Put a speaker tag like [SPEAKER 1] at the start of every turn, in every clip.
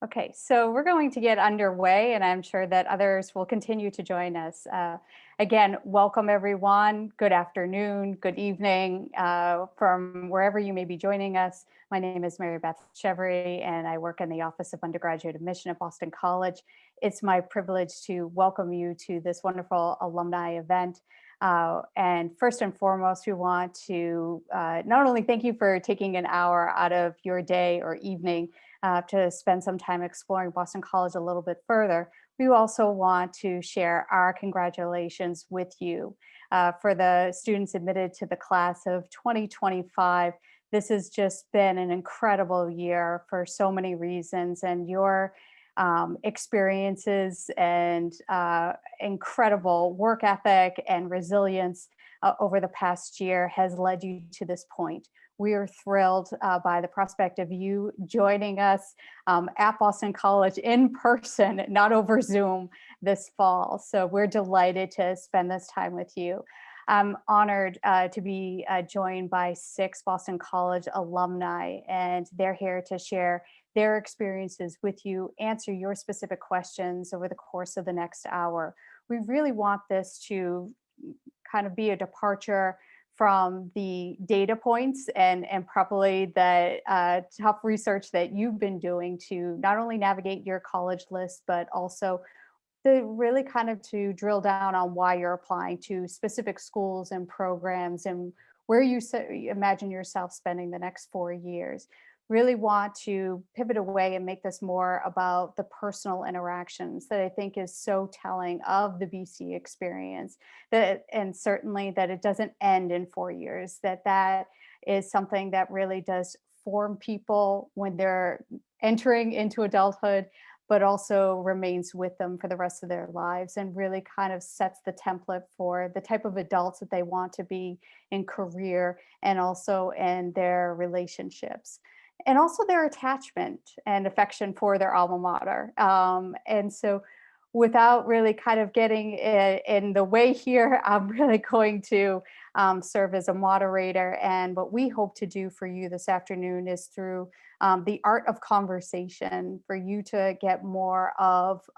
[SPEAKER 1] Okay, so we're going to get underway, and I'm sure that others will continue to join us. Again, welcome everyone. Good afternoon, good evening from wherever you may be joining us. My name is Marybeth Cheverie, and I work in the Office of Undergraduate Admission at Boston College. It's my privilege to welcome you to this wonderful alumni event. And first and foremost, we want to not only thank you for taking an hour out of your day or evening to spend some time exploring Boston College a little bit further, we also want to share our congratulations with you. For the students admitted to the class of 2025, this has just been an incredible year for so many reasons, and your experiences and incredible work ethic and resilience over the past year has led you to this point. We are thrilled by the prospect of you joining us at Boston College in person, not over Zoom, this fall. So we're delighted to spend this time with you. I'm honored to be joined by 6 Boston College alumni, and they're here to share their experiences with you, answer your specific questions over the course of the next hour. We really want this to kind of be a departure from the data points and probably the tough research that you've been doing to not only navigate your college list, but also really kind of to drill down on why you're applying to specific schools and programs and where you imagine yourself spending the next 4 years. Really want to pivot away and make this more about the personal interactions that I think is so telling of the BC experience, and certainly that it doesn't end in 4 years, that is something that really does form people when they're entering into adulthood, but also remains with them for the rest of their lives and really kind of sets the template for the type of adults that they want to be in career and also in their relationships. And also their attachment and affection for their alma mater. And so without really kind of getting in the way here, I'm really going to serve as a moderator. And what we hope to do for you this afternoon is through the art of conversation, for you to get more of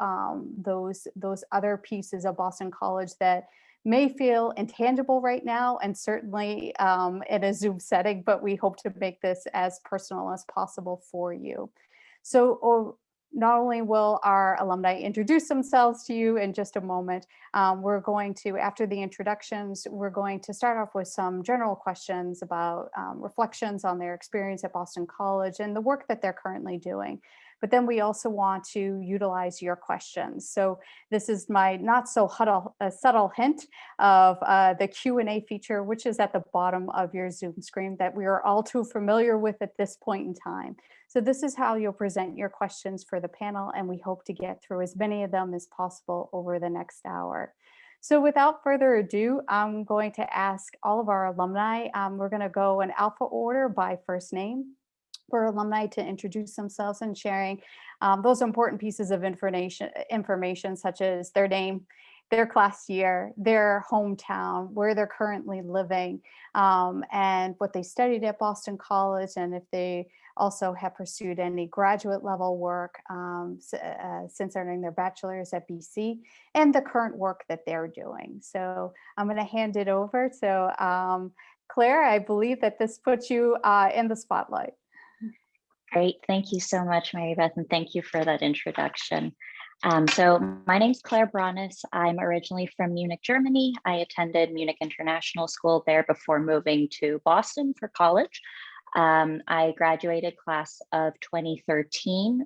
[SPEAKER 1] those other pieces of Boston College that may feel intangible right now, and certainly in a Zoom setting, but we hope to make this as personal as possible for you. So not only will our alumni introduce themselves to you in just a moment, we're going to, after the introductions, we're going to start off with some general questions about reflections on their experience at Boston College and the work that they're currently doing. But then we also want to utilize your questions. So this is my not so subtle hint of the Q&A feature, which is at the bottom of your Zoom screen that we are all too familiar with at this point in time. So this is how you'll present your questions for the panel, and we hope to get through as many of them as possible over the next hour. So without further ado, I'm going to ask all of our alumni, we're going to go in alpha order by first name, for alumni to introduce themselves and sharing those important pieces of information such as their name, their class year, their hometown, where they're currently living, and what they studied at Boston College, and if they also have pursued any graduate level work since earning their bachelor's at BC, and the current work that they're doing. So I'm going to hand it over to Claire. I believe that this puts you in the spotlight.
[SPEAKER 2] Great. Thank you so much, Marybeth, and thank you for that introduction. So my name's Claire Bronis. I'm originally from Munich, Germany. I attended Munich International School there before moving to Boston for college. I graduated class of 2013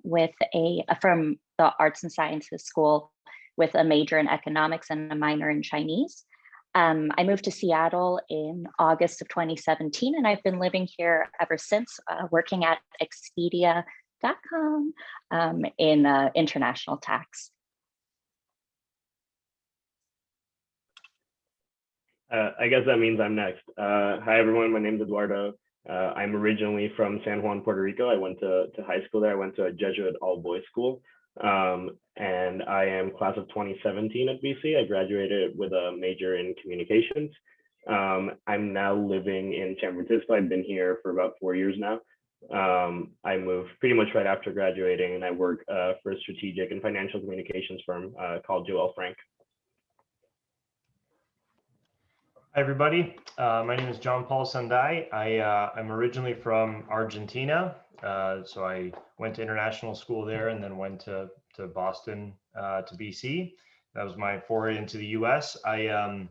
[SPEAKER 2] from the Arts and Sciences School with a major in economics and a minor in Chinese. I moved to Seattle in August of 2017, and I've been living here ever since, working at Expedia.com in international tax.
[SPEAKER 3] I guess that means I'm next. Hi, everyone. My name is Eduardo. I'm originally from San Juan, Puerto Rico. I went to high school there. I went to a Jesuit all-boys school. And I am class of 2017 at BC. I graduated with a major in communications. I'm now living in San Francisco. I've been here for about 4 years now. I moved pretty much right after graduating, and I work for a strategic and financial communications firm called Joel Frank.
[SPEAKER 4] Hi, everybody. My name is John Paul Sandai. I'm originally from Argentina. So I went to international school there and then went to Boston, to BC. That was my foray into the US. I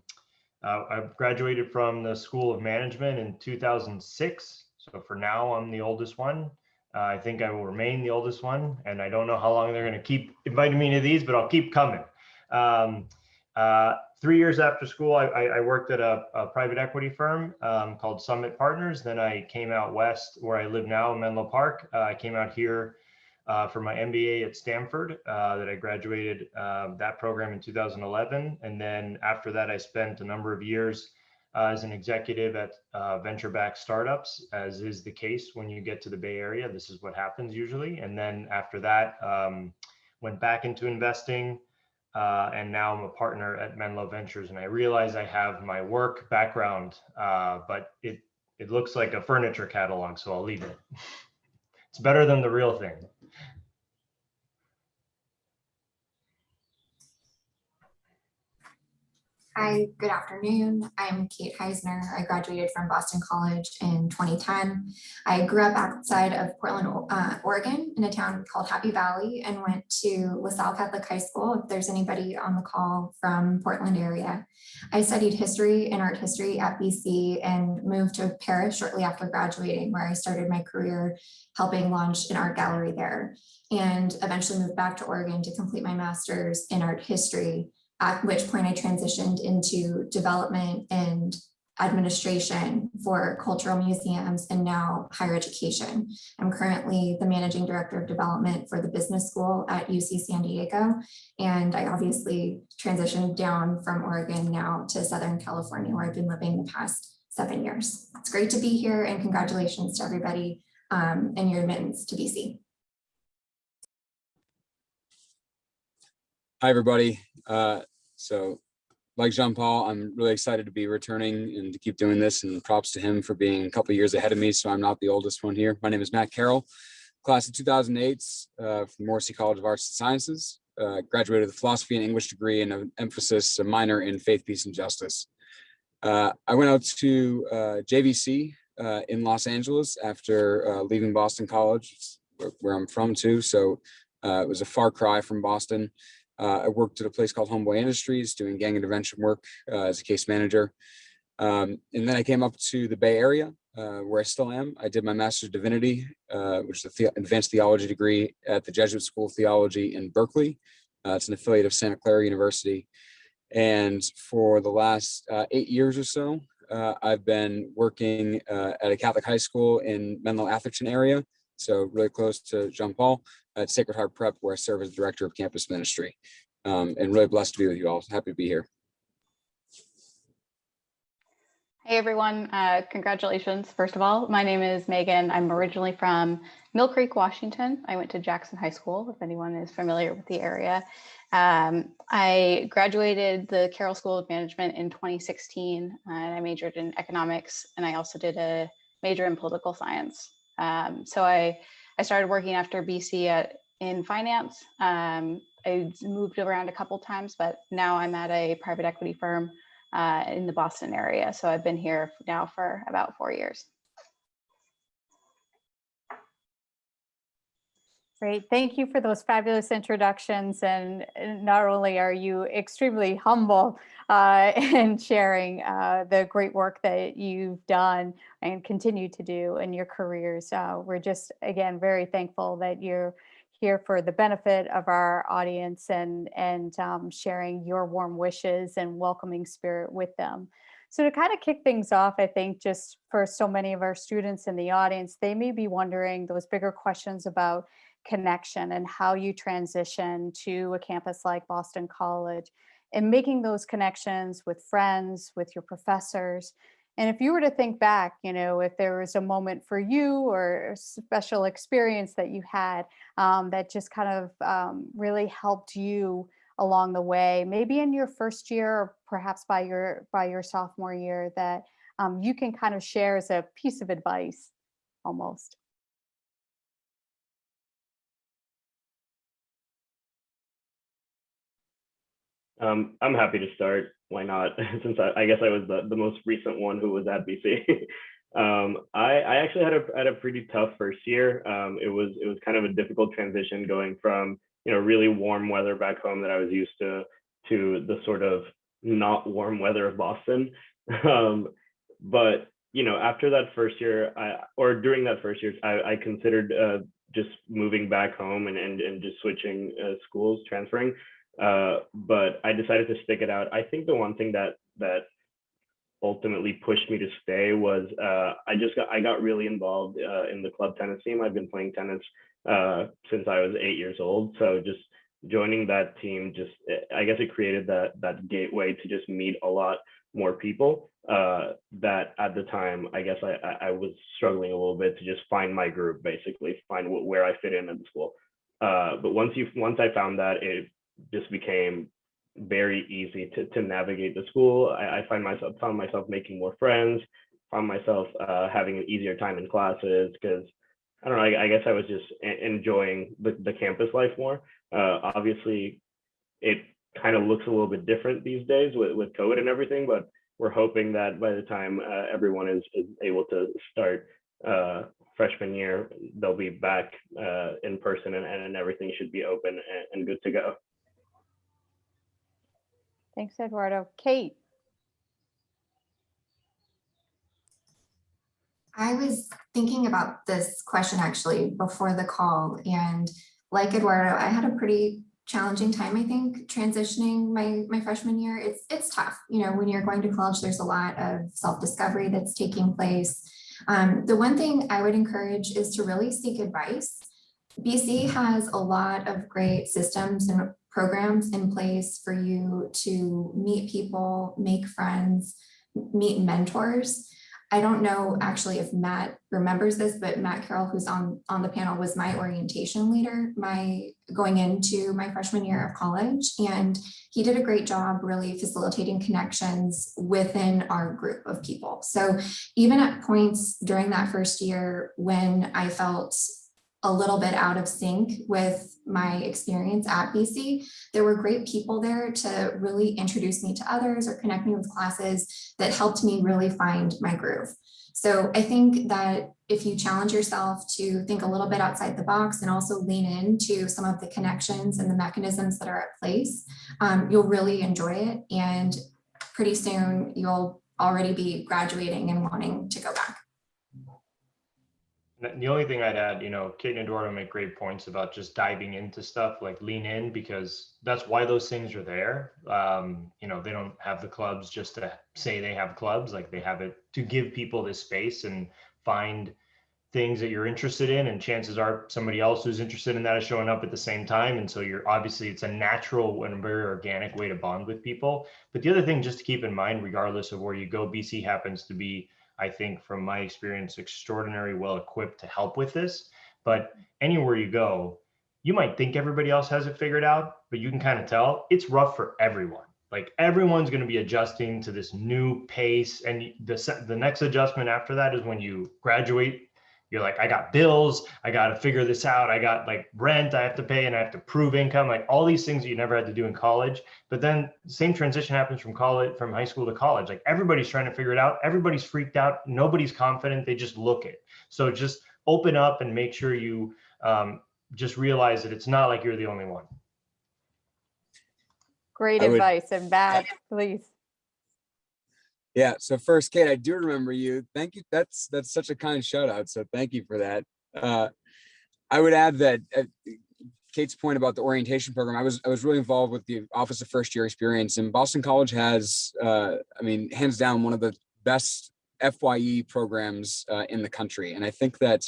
[SPEAKER 4] graduated from the School of Management in 2006. So for now, I'm the oldest one. I think I will remain the oldest one. And I don't know how long they're going to keep inviting me to these, but I'll keep coming. 3 years after school, I worked at a private equity firm called Summit Partners. Then I came out west where I live now in Menlo Park. I came out here for my MBA at Stanford that I graduated that program in 2011. And then after that, I spent a number of years as an executive at venture-backed startups, as is the case when you get to the Bay Area. This is what happens usually. And then after that, went back into investing. And now I'm a partner at Menlo Ventures, and I realize I have my work background, but it looks like a furniture catalog, so I'll leave it. It's better than the real thing.
[SPEAKER 5] Hi, good afternoon. I'm Kate Heisner. I graduated from Boston College in 2010. I grew up outside of Portland, Oregon, in a town called Happy Valley, and went to LaSalle Catholic High School, if there's anybody on the call from Portland area. I studied history and art history at BC and moved to Paris shortly after graduating, where I started my career helping launch an art gallery there, and eventually moved back to Oregon to complete my master's in art history, at which point I transitioned into development and administration for cultural museums and now higher education. I'm currently the managing director of development for the business school at UC San Diego. And I obviously transitioned down from Oregon now to Southern California, where I've been living the past 7 years. It's great to be here, and congratulations to everybody and your admittance to BC.
[SPEAKER 6] Hi, everybody. So like Jean-Paul, I'm really excited to be returning and to keep doing this, and props to him for being a couple of years ahead of me, so I'm not the oldest one here. My name is Matt Carroll, class of 2008 from Morrissey College of Arts and Sciences. Graduated with a philosophy and English degree and an emphasis, a minor in faith, peace, and justice. I went out to JVC in Los Angeles after leaving Boston College, where I'm from too, so it was a far cry from Boston. I worked at a place called Homeboy Industries doing gang intervention work as a case manager. And then I came up to the Bay Area where I still am. I did my Master's of Divinity, which is an advanced theology degree at the Jesuit School of Theology in Berkeley. It's an affiliate of Santa Clara University. And for the last 8 years or so, I've been working at a Catholic high school in Menlo Atherton area, so really close to Jean-Paul, at Sacred Heart Prep, where I serve as director of campus ministry. And really blessed to be with you all. Happy to be here.
[SPEAKER 7] Hey everyone, congratulations. First of all, my name is Megan. I'm originally from Mill Creek, Washington. I went to Jackson High School, if anyone is familiar with the area. I graduated the Carroll School of Management in 2016, and I majored in economics, and I also did a major in political science. So I started working after BC in finance. I moved around a couple times, but now I'm at a private equity firm in the Boston area. So I've been here now for about 4 years.
[SPEAKER 1] Great. Thank you for those fabulous introductions. And not only are you extremely humble in sharing the great work that you've done and continue to do in your careers, we're just, again, very thankful that you're here for the benefit of our audience and sharing your warm wishes and welcoming spirit with them. So to kind of kick things off, I think just for so many of our students in the audience, they may be wondering those bigger questions about connection and how you transition to a campus like Boston College and making those connections with friends, with your professors. And if you were to think back, you know, if there was a moment for you or a special experience that you had that just kind of really helped you along the way, maybe in your first year or perhaps by your sophomore year, that you can kind of share as a piece of advice almost.
[SPEAKER 3] I'm happy to start. Why not? Since I guess I was the most recent one who was at BC. I actually had a pretty tough first year. It was kind of a difficult transition going from really warm weather back home that I was used to the sort of not warm weather of Boston. But after that first year, or during that first year, I considered just moving back home and just switching schools, transferring. But I decided to stick it out. I think the one thing that ultimately pushed me to stay was I got really involved in the club tennis team. I've been playing tennis since I was 8 years old. So just joining that team, I guess it created that gateway to just meet a lot more people that at the time, I guess I was struggling a little bit to just find my group, basically find where I fit in at the school. But once I found that, it just became very easy to navigate the school. I found myself making more friends, found myself having an easier time in classes because I don't know, I guess I was just enjoying the campus life more. Obviously, it kind of looks a little bit different these days with COVID and everything, but we're hoping that by the time everyone is able to start freshman year, they'll be back in person and everything should be open and good to go.
[SPEAKER 1] Thanks, Eduardo. Kate.
[SPEAKER 5] I was thinking about this question actually before the call, and like Eduardo, I had a pretty challenging time, I think, transitioning my freshman year. It's tough. When you're going to college, there's a lot of self-discovery that's taking place. The one thing I would encourage is to really seek advice. BC has a lot of great systems and programs in place for you to meet people, make friends, meet mentors. I don't know actually if Matt remembers this, but Matt Carroll, who's on the panel, was my orientation leader going into my freshman year of college. And he did a great job really facilitating connections within our group of people. So even at points during that first year when I felt a little bit out of sync with my experience at BC, there were great people there to really introduce me to others or connect me with classes that helped me really find my groove. So I think that if you challenge yourself to think a little bit outside the box and also lean into some of the connections and the mechanisms that are at place, you'll really enjoy it. And pretty soon you'll already be graduating and wanting to go back.
[SPEAKER 4] The only thing I'd add, Kate and Eduardo make great points about just diving into stuff, like lean in, because that's why those things are there. They don't have the clubs just to say they have clubs, like they have it to give people this space and find things that you're interested in. And chances are somebody else who's interested in that is showing up at the same time. And so it's a natural and very organic way to bond with people. But the other thing just to keep in mind, regardless of where you go, BC happens to be, I think from my experience, extraordinarily well equipped to help with this. But anywhere you go, you might think everybody else has it figured out, but you can kind of tell it's rough for everyone. Like everyone's going to be adjusting to this new pace. And the next adjustment after that is when you graduate. You're like, I got bills, I got to figure this out. I got like rent I have to pay and I have to prove income, like all these things that you never had to do in college. But then the same transition happens from high school to college. Like everybody's trying to figure it out. Everybody's freaked out. Nobody's confident. They just look it. So just open up and make sure you just realize that it's not like you're the only one.
[SPEAKER 1] Great advice. And Matt, please.
[SPEAKER 6] Yeah. So first, Kate, I do remember you. Thank you. That's such a kind shout out. So thank you for that. I would add that Kate's point about the orientation program, I was really involved with the Office of First Year Experience, and Boston College has, hands down, one of the best FYE programs in the country. And I think that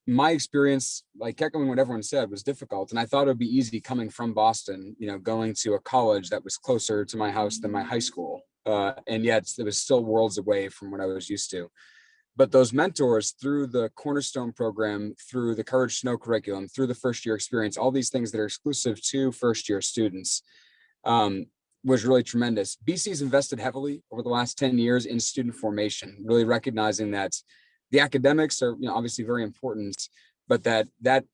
[SPEAKER 6] my experience, like echoing what everyone said, was difficult. And I thought it would be easy coming from Boston, going to a college that was closer to my house than my high school. And yet it was still worlds away from what I was used to. But those mentors through the Cornerstone program, through the Courage to Know curriculum, through the first year experience, all these things that are exclusive to first year students was really tremendous. BC's invested heavily over the last 10 years in student formation, really recognizing that the academics are obviously very important, but that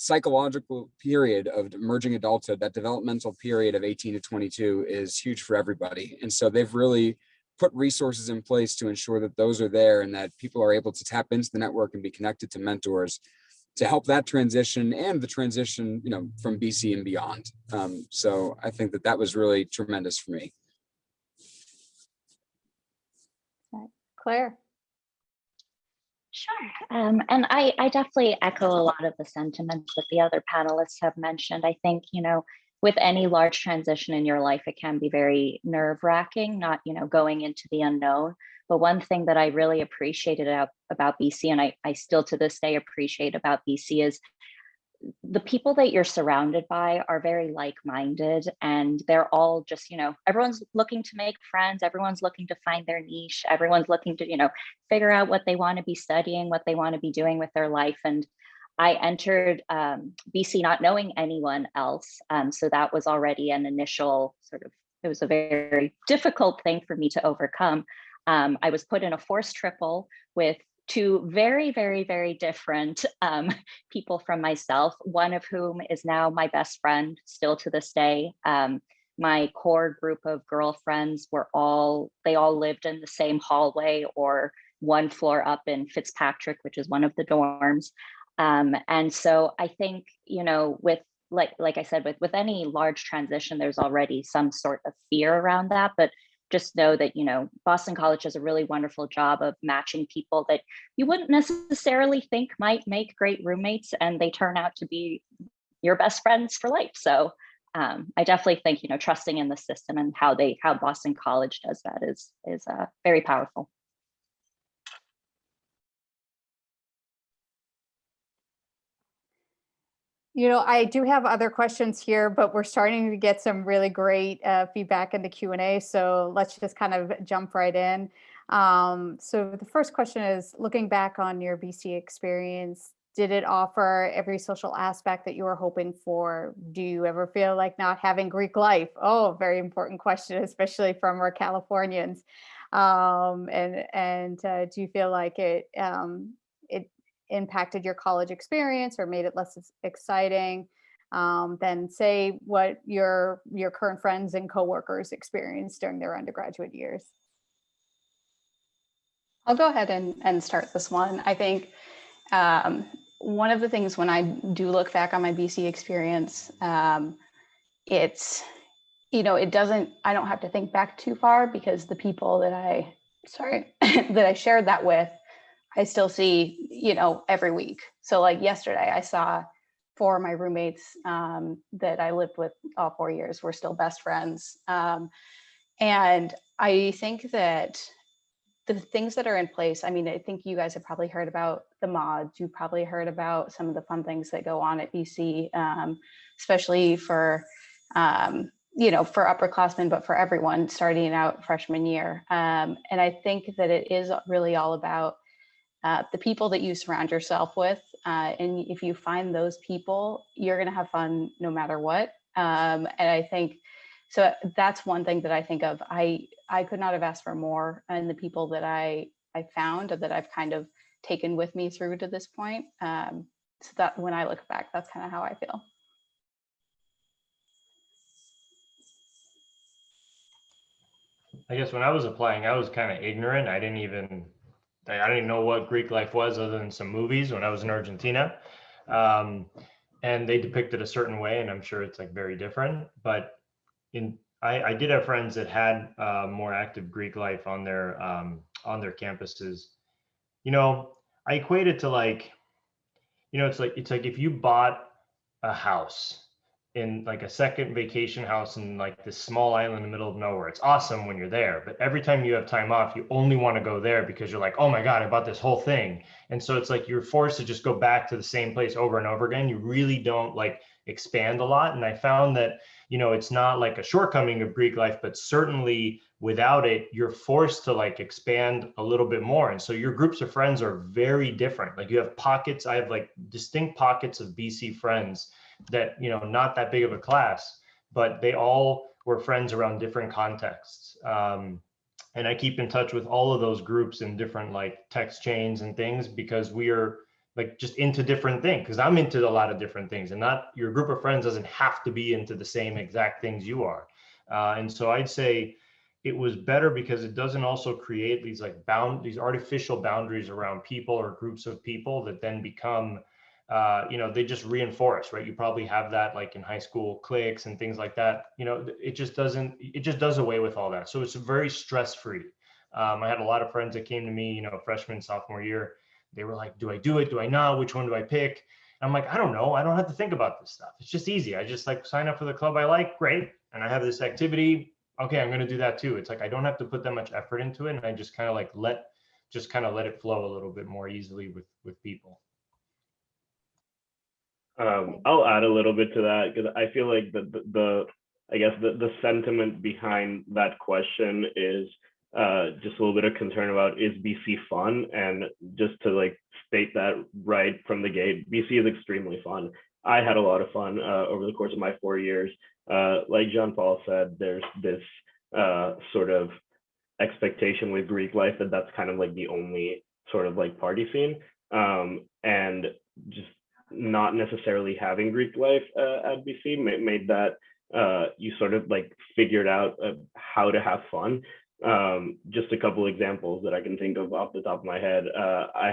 [SPEAKER 6] psychological period of emerging adulthood, that developmental period of 18 to 22 is huge for everybody. And so they've really put resources in place to ensure that those are there and that people are able to tap into the network and be connected to mentors to help that transition and the transition, you know, from BC and beyond. So I think that that was really tremendous for me.
[SPEAKER 1] Claire.
[SPEAKER 2] Sure. And I definitely echo a lot of the sentiments that the other panelists have mentioned. I think, you know, with any large transition in your life, it can be very nerve-wracking, not, you know, going into the unknown. But one thing that I really appreciated about BC, and I still to this day appreciate about BC, is the people that you're surrounded by are very like-minded, and they're all just, you know, everyone's looking to make friends, everyone's looking to find their niche, everyone's looking to, you know, figure out what they want to be studying, what they want to be doing with their life. And I entered BC not knowing anyone else. So that was already an initial sort of, it was a very difficult thing for me to overcome. I was put in a forced triple with two very, very, very different people from myself, one of whom is now my best friend still to this day. My core group of girlfriends they all lived in the same hallway or one floor up in Fitzpatrick, which is one of the dorms. And so I think, you know, with like I said, with any large transition, there's already some sort of fear around that, but just know that, you know, Boston College does a really wonderful job of matching people that you wouldn't necessarily think might make great roommates, and they turn out to be your best friends for life. So I definitely think, you know, trusting in the system and how Boston College does that is very powerful.
[SPEAKER 1] You know, I do have other questions here, but we're starting to get some really great feedback in the Q&A. So let's just kind of jump right in. So the first question is, looking back on your BC experience, did it offer every social aspect that you were hoping for? Do you ever feel like not having Greek life? Oh, very important question, especially from our Californians. Do you feel like it impacted your college experience or made it less exciting than, say, what your current friends and coworkers experienced during their undergraduate years?
[SPEAKER 7] I'll go ahead and start this one. I think one of the things when I do look back on my BC experience, it's, you know, I don't have to think back too far, because the people that that I shared that with, I still see, you know, every week. So like yesterday, I saw 4 of my roommates that I lived with all 4 years. We're still best friends. And I think that the things that are in place, I mean, I think you guys have probably heard about the mods. You probably heard about some of the fun things that go on at BC, especially for, you know, for upperclassmen, but for everyone starting out freshman year. And I think that it is really all about the people that you surround yourself with. And if you find those people, you're going to have fun no matter what. And I think, so that's one thing that I think of. I could not have asked for more, and the people that I found that I've kind of taken with me through to this point. So that when I look back, that's kind of how I feel.
[SPEAKER 4] I guess when I was applying, I was kind of ignorant. I didn't even know what Greek life was other than some movies when I was in Argentina. And they depicted a certain way, and I'm sure it's like very different. But I did have friends that had more active Greek life on their campuses. You know, I equate it to like, you know, it's like if you bought a house in like a second vacation house in like this small island in the middle of nowhere. It's awesome when you're there, but every time you have time off, you only want to go there because you're like, oh my God, I bought this whole thing. And so it's like you're forced to just go back to the same place over and over again. You really don't like expand a lot. And I found that, you know, it's not like a shortcoming of Greek life, but certainly without it, you're forced to like expand a little bit more. And so your groups of friends are very different. Like you have pockets, I have like distinct pockets of BC friends that, you know, not that big of a class, but they all were friends around different contexts. And I keep in touch with all of those groups in different like text chains and things, because we are, like just into different things, because I'm into a lot of different things, and not your group of friends doesn't have to be into the same exact things you are. And so I'd say it was better because it doesn't also create these like these artificial boundaries around people or groups of people that then become, you know, they just reinforce, right? You probably have that like in high school cliques and things like that. You know, it just does away with all that. So it's very stress-free. I had a lot of friends that came to me, you know, freshman, sophomore year. They were like, do I do it? Do I not? Which one do I pick? And I'm like, I don't know. I don't have to think about this stuff. It's just easy. I just like sign up for the club I like, great. And I have this activity. Okay, I'm going to do that too. It's like, I don't have to put that much effort into it. And I just kind of like let it flow a little bit more easily with people.
[SPEAKER 3] I'll add a little bit to that because I feel like the sentiment behind that question is just a little bit of concern about, is BC fun? And just to like state that right from the gate, BC is extremely fun. I had a lot of fun over the course of my 4 years. Like Jean-Paul said, there's this sort of expectation with Greek life that that's kind of like the only sort of like party scene, and just not necessarily having Greek life at BC made that you sort of like figured out how to have fun. Just a couple examples that I can think of off the top of my head. I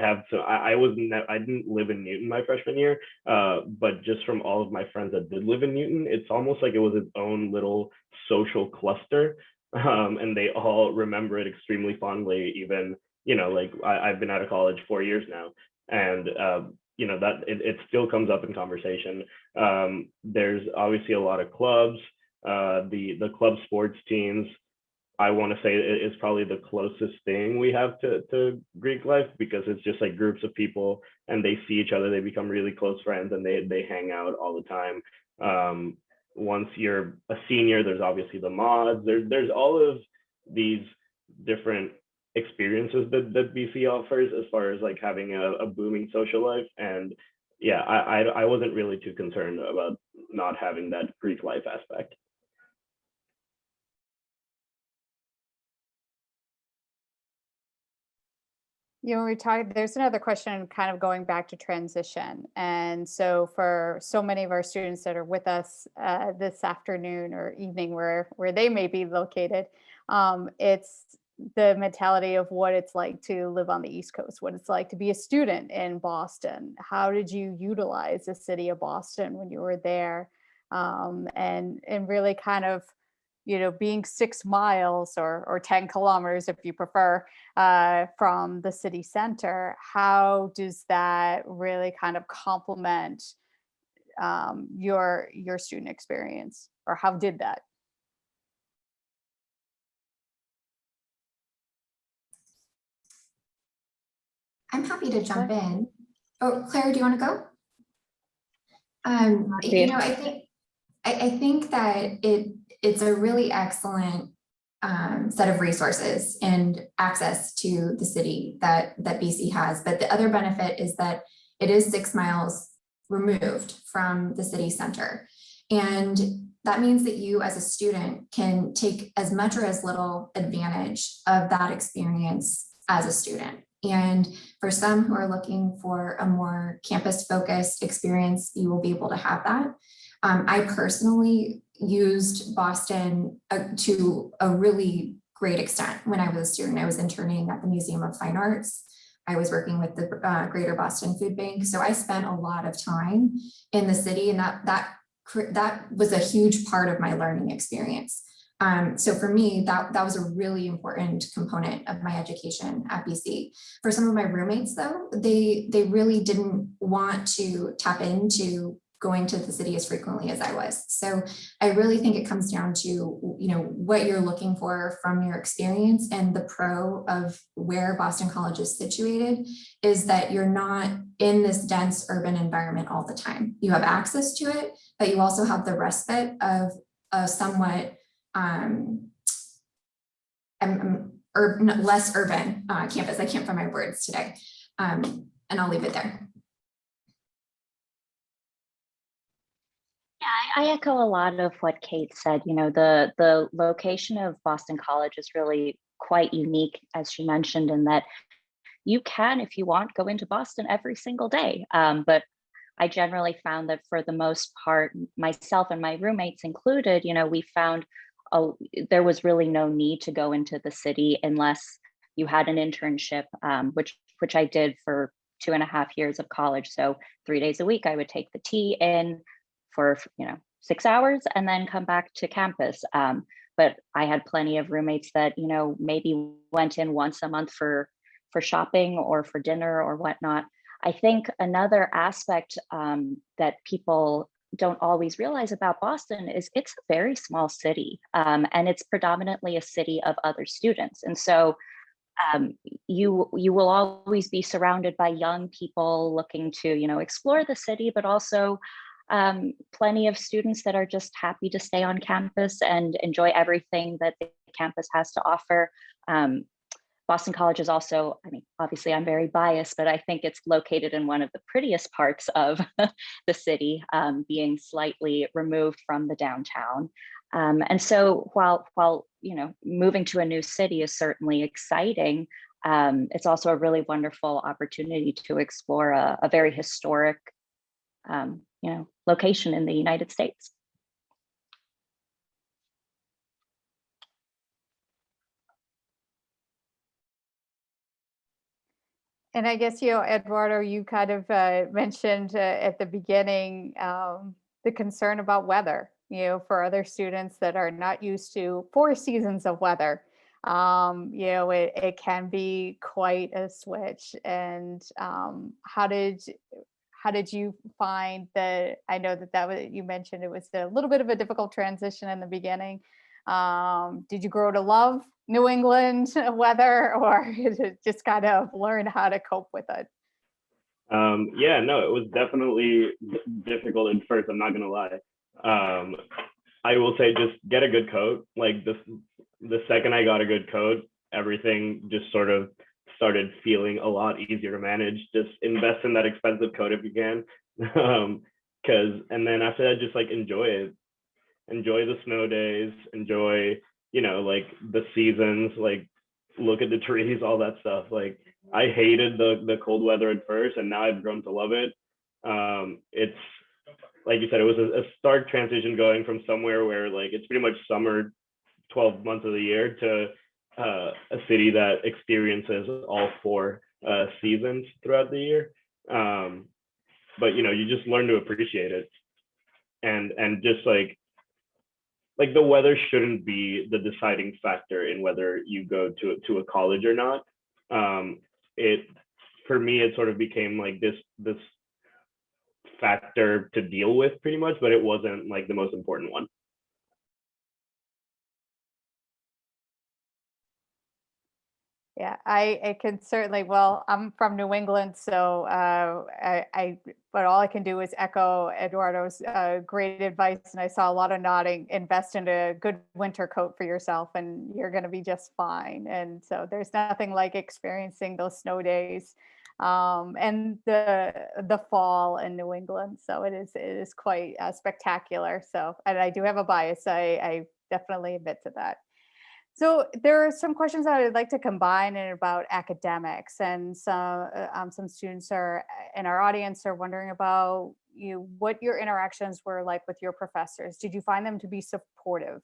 [SPEAKER 3] didn't live in Newton my freshman year, but just from all of my friends that did live in Newton, it's almost like it was its own little social cluster, and they all remember it extremely fondly. Even, you know, like I've been out of college 4 years now, and you know, that it still comes up in conversation. There's obviously a lot of clubs. The club sports teams, I want to say, is probably the closest thing we have to Greek life, because it's just like groups of people and they see each other, they become really close friends, and they hang out all the time. Once you're a senior, there's obviously the mods. There's all of these different experiences that BC offers as far as like having a booming social life. And yeah, I wasn't really too concerned about not having that Greek life aspect.
[SPEAKER 1] You know, we talked, there's another question kind of going back to transition. And so for so many of our students that are with us this afternoon or evening, where they may be located, it's the mentality of what it's like to live on the East Coast, what it's like to be a student in Boston. How did you utilize the city of Boston when you were there? And really kind of, you know, being 6 miles or 10 kilometers, if you prefer, from the city center, how does that really kind of complement your student experience, or how did that?
[SPEAKER 5] I'm happy to jump in. Oh, Claire, do you want to go?
[SPEAKER 2] Yeah.
[SPEAKER 5] You know, I think that it's a really excellent set of resources and access to the city that BC has. But the other benefit is that it is 6 miles removed from the city center. And that means that you as a student can take as much or as little advantage of that experience as a student. And for some who are looking for a more campus-focused experience, you will be able to have that. I personally used Boston to a really great extent when I was a student. I was interning at the Museum of Fine Arts. I was working with the Greater Boston Food Bank. So I spent a lot of time in the city, and that was a huge part of my learning experience. So for me, that was a really important component of my education at BC. For some of my roommates though, they really didn't want to tap into going to the city as frequently as I was. So I really think it comes down to, you know, what you're looking for from your experience. And the pro of where Boston College is situated is that you're not in this dense urban environment all the time. You have access to it, but you also have the respite of a somewhat less urban campus. I can't find my words today. And I'll leave it there.
[SPEAKER 2] Yeah, I echo a lot of what Kate said. You know, the location of Boston College is really quite unique, as she mentioned, in that you can, if you want, go into Boston every single day. But I generally found that for the most part, myself and my roommates included, we found there was really no need to go into the city unless you had an internship, which I did for 2.5 years of college. So 3 days a week, I would take the T in for 6 hours and then come back to campus. But I had plenty of roommates that maybe went in once a month for shopping or for dinner or whatnot. I think another aspect that people don't always realize about Boston is it's a very small city, and it's predominantly a city of other students. And so you will always be surrounded by young people looking to explore the city, but also plenty of students that are just happy to stay on campus and enjoy everything that the campus has to offer. Boston College is also, obviously I'm very biased, but I think it's located in one of the prettiest parts of the city, being slightly removed from the downtown. And so while moving to a new city is certainly exciting, it's also a really wonderful opportunity to explore a very historic, location in the United States.
[SPEAKER 1] And I guess, Eduardo, you kind of mentioned at the beginning the concern about weather, for other students that are not used to 4 seasons of weather. It can be quite a switch. And how did you find that? I know that was, you mentioned it was a little bit of a difficult transition in the beginning. Did you grow to love New England weather, or just kind of learn how to cope with it?
[SPEAKER 3] Yeah, no, it was definitely difficult at first. I'm not gonna lie. I will say just get a good coat. Like the second I got a good coat, everything just sort of started feeling a lot easier to manage. Just invest in that expensive coat if you can, and then after that, just like enjoy it. Enjoy the snow days. Enjoy like the seasons. Like look at the trees, all that stuff. Like I hated the cold weather at first, and now I've grown to love it. It's like you said, it was a stark transition going from somewhere where like it's pretty much summer 12 months of the year to a city that experiences all 4 seasons throughout the year. But you just learn to appreciate it, and just like the weather shouldn't be the deciding factor in whether you go to a college or not. For me, it sort of became like this factor to deal with pretty much, but it wasn't like the most important one.
[SPEAKER 1] Yeah, I can certainly, well, I'm from New England, so but all I can do is echo Eduardo's great advice. And I saw a lot of nodding. Invest in a good winter coat for yourself and you're going to be just fine. And so there's nothing like experiencing those snow days and the fall in New England. So it is quite spectacular. So, and I do have a bias. I definitely admit to that. So there are some questions that I'd like to combine in about academics, and some students are in our audience are wondering about what your interactions were like with your professors. Did you find them to be supportive?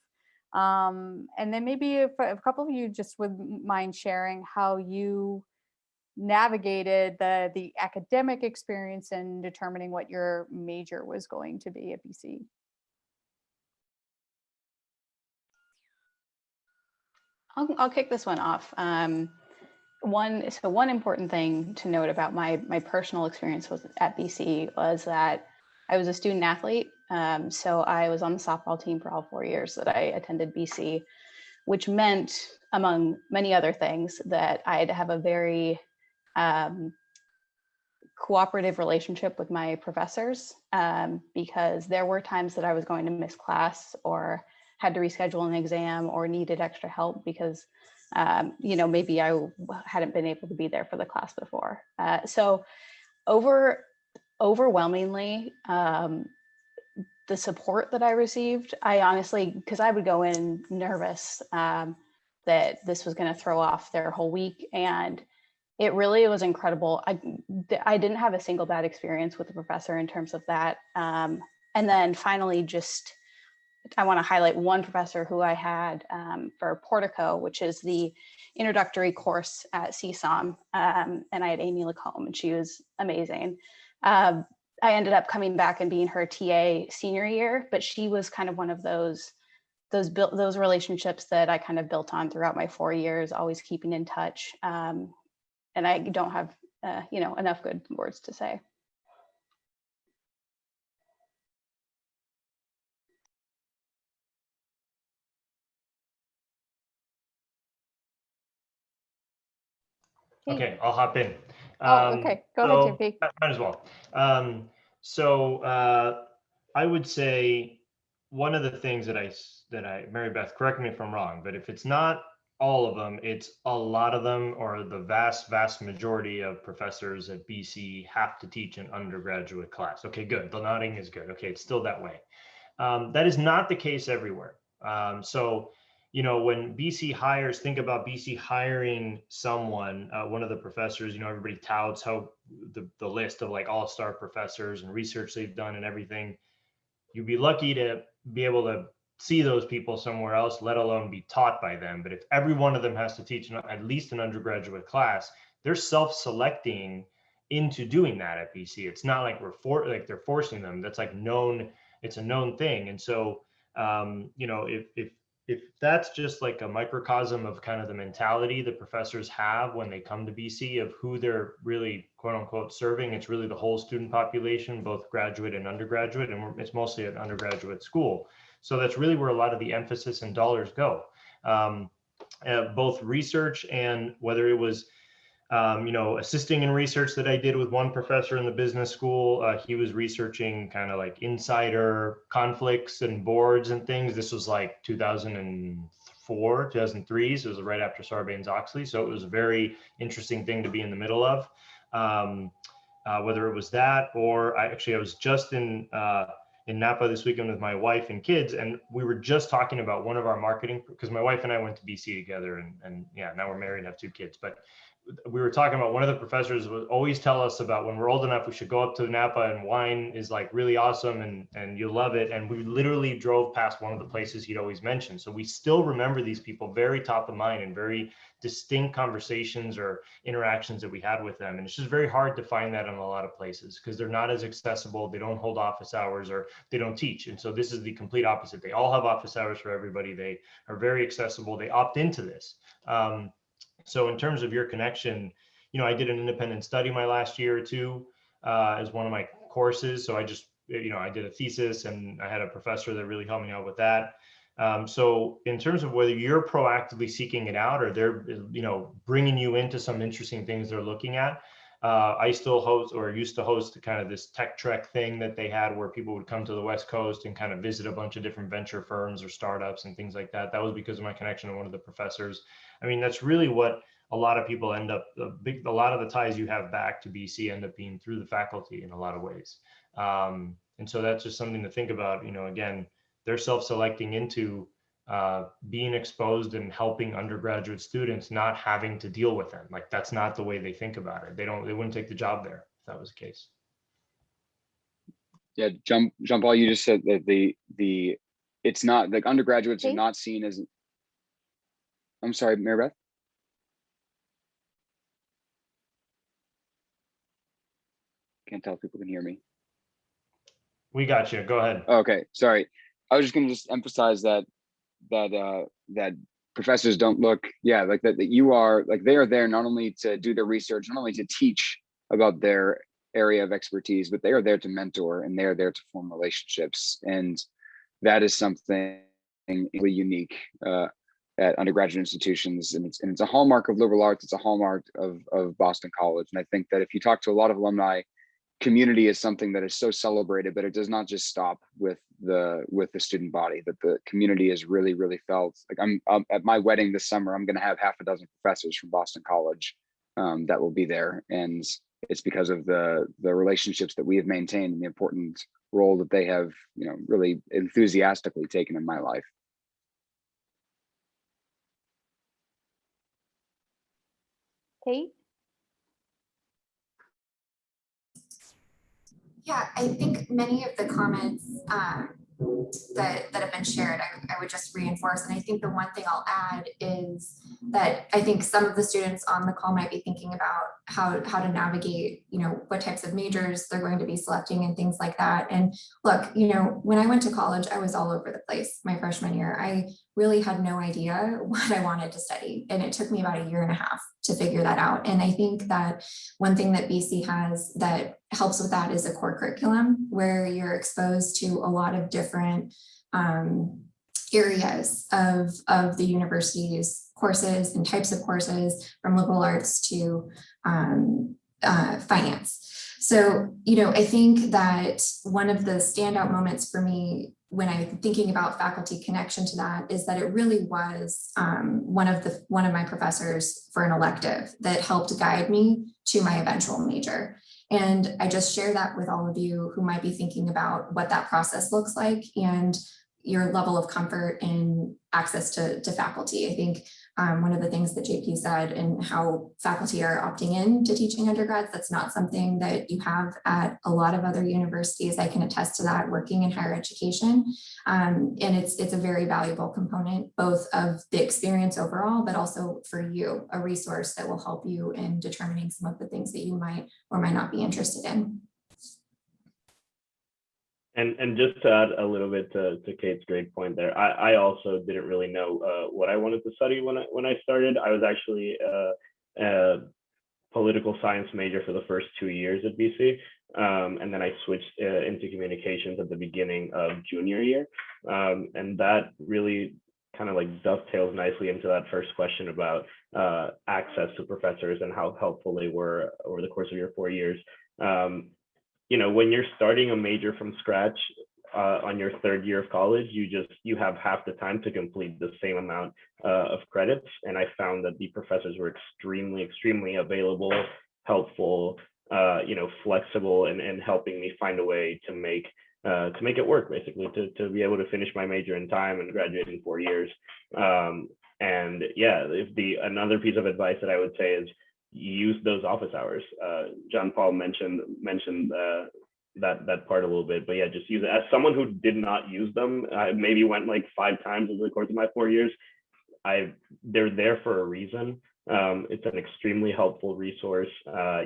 [SPEAKER 1] And then maybe if a couple of you just would mind sharing how you navigated the academic experience in determining what your major was going to be at BC.
[SPEAKER 7] I'll kick this one off. One important thing to note about my personal experience at BC was that I was a student athlete. So I was on the softball team for all 4 years that I attended BC, which meant, among many other things, that I had to have a very cooperative relationship with my professors, because there were times that I was going to miss class or had to reschedule an exam or needed extra help because, maybe I hadn't been able to be there for the class before. So overwhelmingly, the support that I received, I honestly, because I would go in nervous that this was going to throw off their whole week. And it really was incredible. I didn't have a single bad experience with the professor in terms of that. And then finally, just I want to highlight one professor who I had for Portico, which is the introductory course at CSOM. And I had Amy Lacombe, and she was amazing. I ended up coming back and being her TA senior year, but she was kind of one of those relationships that I kind of built on throughout my 4 years, always keeping in touch. And I don't have, enough good words to say.
[SPEAKER 4] Okay, I'll hop in.
[SPEAKER 1] Okay, go ahead, JP.
[SPEAKER 4] Might as well. I would say one of the things that Marybeth, correct me if I'm wrong, but if it's not all of them, it's a lot of them, or the vast majority of professors at BC have to teach an undergraduate class. Okay, good. The nodding is good. Okay, it's still that way. That is not the case everywhere. When BC hires, think about BC hiring someone, one of the professors, everybody touts how the list of like all-star professors and research they've done and everything. You'd be lucky to be able to see those people somewhere else, let alone be taught by them. But if every one of them has to teach at least an undergraduate class, they're self-selecting into doing that at BC. It's not like they're forcing them. That's like known. It's a known thing. And so, if that's just like a microcosm of kind of the mentality the professors have when they come to BC of who they're really quote unquote serving, it's really the whole student population, both graduate and undergraduate, and it's mostly an undergraduate school. So that's really where a lot of the emphasis and dollars go. Both research and whether it was assisting in research that I did with one professor in the business school. He was researching kind of like insider conflicts and boards and things. This was like 2004, 2003. So it was right after Sarbanes-Oxley. So it was a very interesting thing to be in the middle of. Whether it was that, or I was just in Napa this weekend with my wife and kids, and we were just talking about one of our marketing, because my wife and I went to BC together, and yeah, now we're married and have 2 kids. But we were talking about one of the professors would always tell us about when we're old enough, we should go up to Napa, and wine is like really awesome and you'll love it. And we literally drove past one of the places he'd always mentioned. So we still remember these people very top of mind and very distinct conversations or interactions that we had with them. And it's just very hard to find that in a lot of places because they're not as accessible. They don't hold office hours, or they don't teach. And so this is the complete opposite. They all have office hours for everybody. They are very accessible. They opt into this. So in terms of your connection, I did an independent study my last year or two as one of my courses. So I just, I did a thesis and I had a professor that really helped me out with that. So in terms of whether you're proactively seeking it out or they're, bringing you into some interesting things they're looking at, I still host, or used to host, kind of this tech trek thing that they had where people would come to the West Coast and kind of visit a bunch of different venture firms or startups and things like that. That was because of my connection to one of the professors. I mean, that's really what a lot of people end up, a lot of the ties you have back to BC end up being through the faculty in a lot of ways. And so that's just something to think about. Again, they're self-selecting into being exposed and helping undergraduate students, not having to deal with them. Like, that's not the way they think about it. They wouldn't take the job there if that was the case.
[SPEAKER 6] Yeah, Jean Paul, you just said that it's not like undergraduates are not seen as. I'm sorry, Marybeth. Can't tell if people can hear me.
[SPEAKER 4] We got you. Go ahead.
[SPEAKER 6] Okay, sorry. I was just going to emphasize that professors don't look, like that you are, like, they are there not only to do their research, not only to teach about their area of expertise, but they are there to mentor and they are there to form relationships. And that is something really unique at undergraduate institutions. And it's a hallmark of liberal arts. It's a hallmark of Boston College. And I think that if you talk to a lot of alumni, community is something that is so celebrated, but it does not just stop with the student body. That the community is really, really felt. Like, I'm at my wedding this summer, I'm going to have half a dozen professors from Boston College that will be there, and it's because of the relationships that we have maintained and the important role that they have, really enthusiastically taken in my life.
[SPEAKER 1] Kate?
[SPEAKER 5] Yeah, I think many of the comments that have been shared, I would just reinforce. And I think the one thing I'll add is that I think some of the students on the call might be thinking about how to navigate, what types of majors they're going to be selecting and things like that. And look, when I went to college, I was all over the place my freshman year. I really had no idea what I wanted to study. And it took me about 1.5 years to figure that out. And I think that one thing that BC has that helps with that is a core curriculum where you're exposed to a lot of different areas of the university's courses and types of courses, from liberal arts to finance. So, I think that one of the standout moments for me when I'm thinking about faculty connection to that is that it really was one of my professors for an elective that helped guide me to my eventual major. And I just share that with all of you who might be thinking about what that process looks like and your level of comfort in access to faculty. I think one of the things that JP said and how faculty are opting in to teaching undergrads, that's not something that you have at a lot of other universities. I can attest to that working in higher education. And it's a very valuable component, both of the experience overall, but also for you, a resource that will help you in determining some of the things that you might or might not be interested in.
[SPEAKER 3] And just to add a little bit to Kate's great point there, I also didn't really know what I wanted to study when I started. I was actually a political science major for the first 2 years at BC, and then I switched into communications at the beginning of junior year, and that really kind of like dovetails nicely into that first question about access to professors and how helpful they were over the course of your 4 years. When you're starting a major from scratch on your 3rd year of college, you have half the time to complete the same amount of credits. And I found that the professors were extremely available, helpful, flexible, and helping me find a way to make it work, basically, to be able to finish my major in time and graduate in 4 years. And yeah, another piece of advice that I would say is use those office hours. John Paul mentioned that part a little bit, but yeah, just use it. As someone who did not use them, I maybe went like 5 times over the course of my 4 years. They're there for a reason. It's an extremely helpful resource.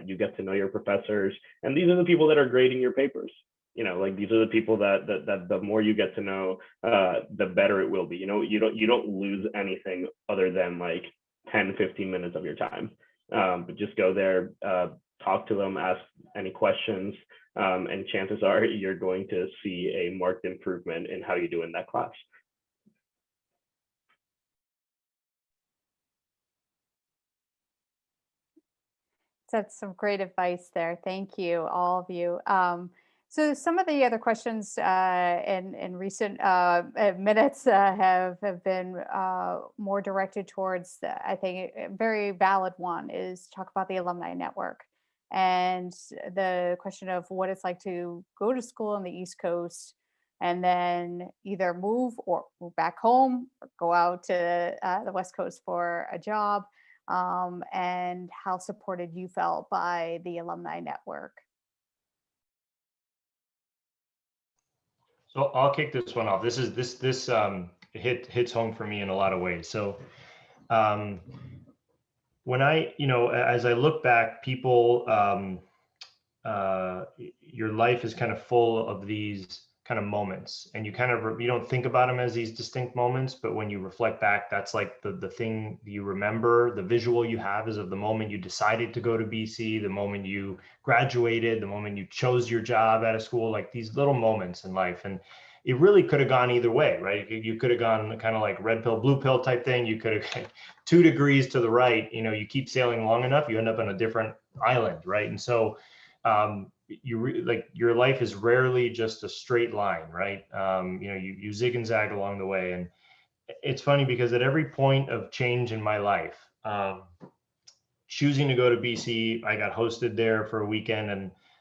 [SPEAKER 3] You get to know your professors, and these are the people that are grading your papers. These are the people that the more you get to know, the better it will be. You don't lose anything other than like 10-15 minutes of your time. But just go there, talk to them, ask any questions, and chances are you're going to see a marked improvement in how you do in that class.
[SPEAKER 1] That's some great advice there. Thank you, all of you. So some of the other questions in recent minutes have been more directed towards, I think, a very valid one is talk about the alumni network and the question of what it's like to go to school on the East Coast and then either move back home or go out to the West Coast for a job, and how supported you felt by the alumni network.
[SPEAKER 4] So I'll kick this one off. This hits home for me in a lot of ways. So when as I look back, people, your life is kind of full of these kind of moments, and you don't think about them as these distinct moments, but when you reflect back, that's like the thing you remember. The visual you have is of the moment you decided to go to BC, the moment you graduated, the moment you chose your job at a school, like these little moments in life. And it really could have gone either way, right? You could have gone kind of like red pill, blue pill type thing. You could have 2 degrees to the right, you keep sailing long enough, you end up on a different island, right? And so your life is rarely just a straight line, right? You zig and zag along the way. And it's funny because at every point of change in my life, choosing to go to BC, I got hosted there for a weekend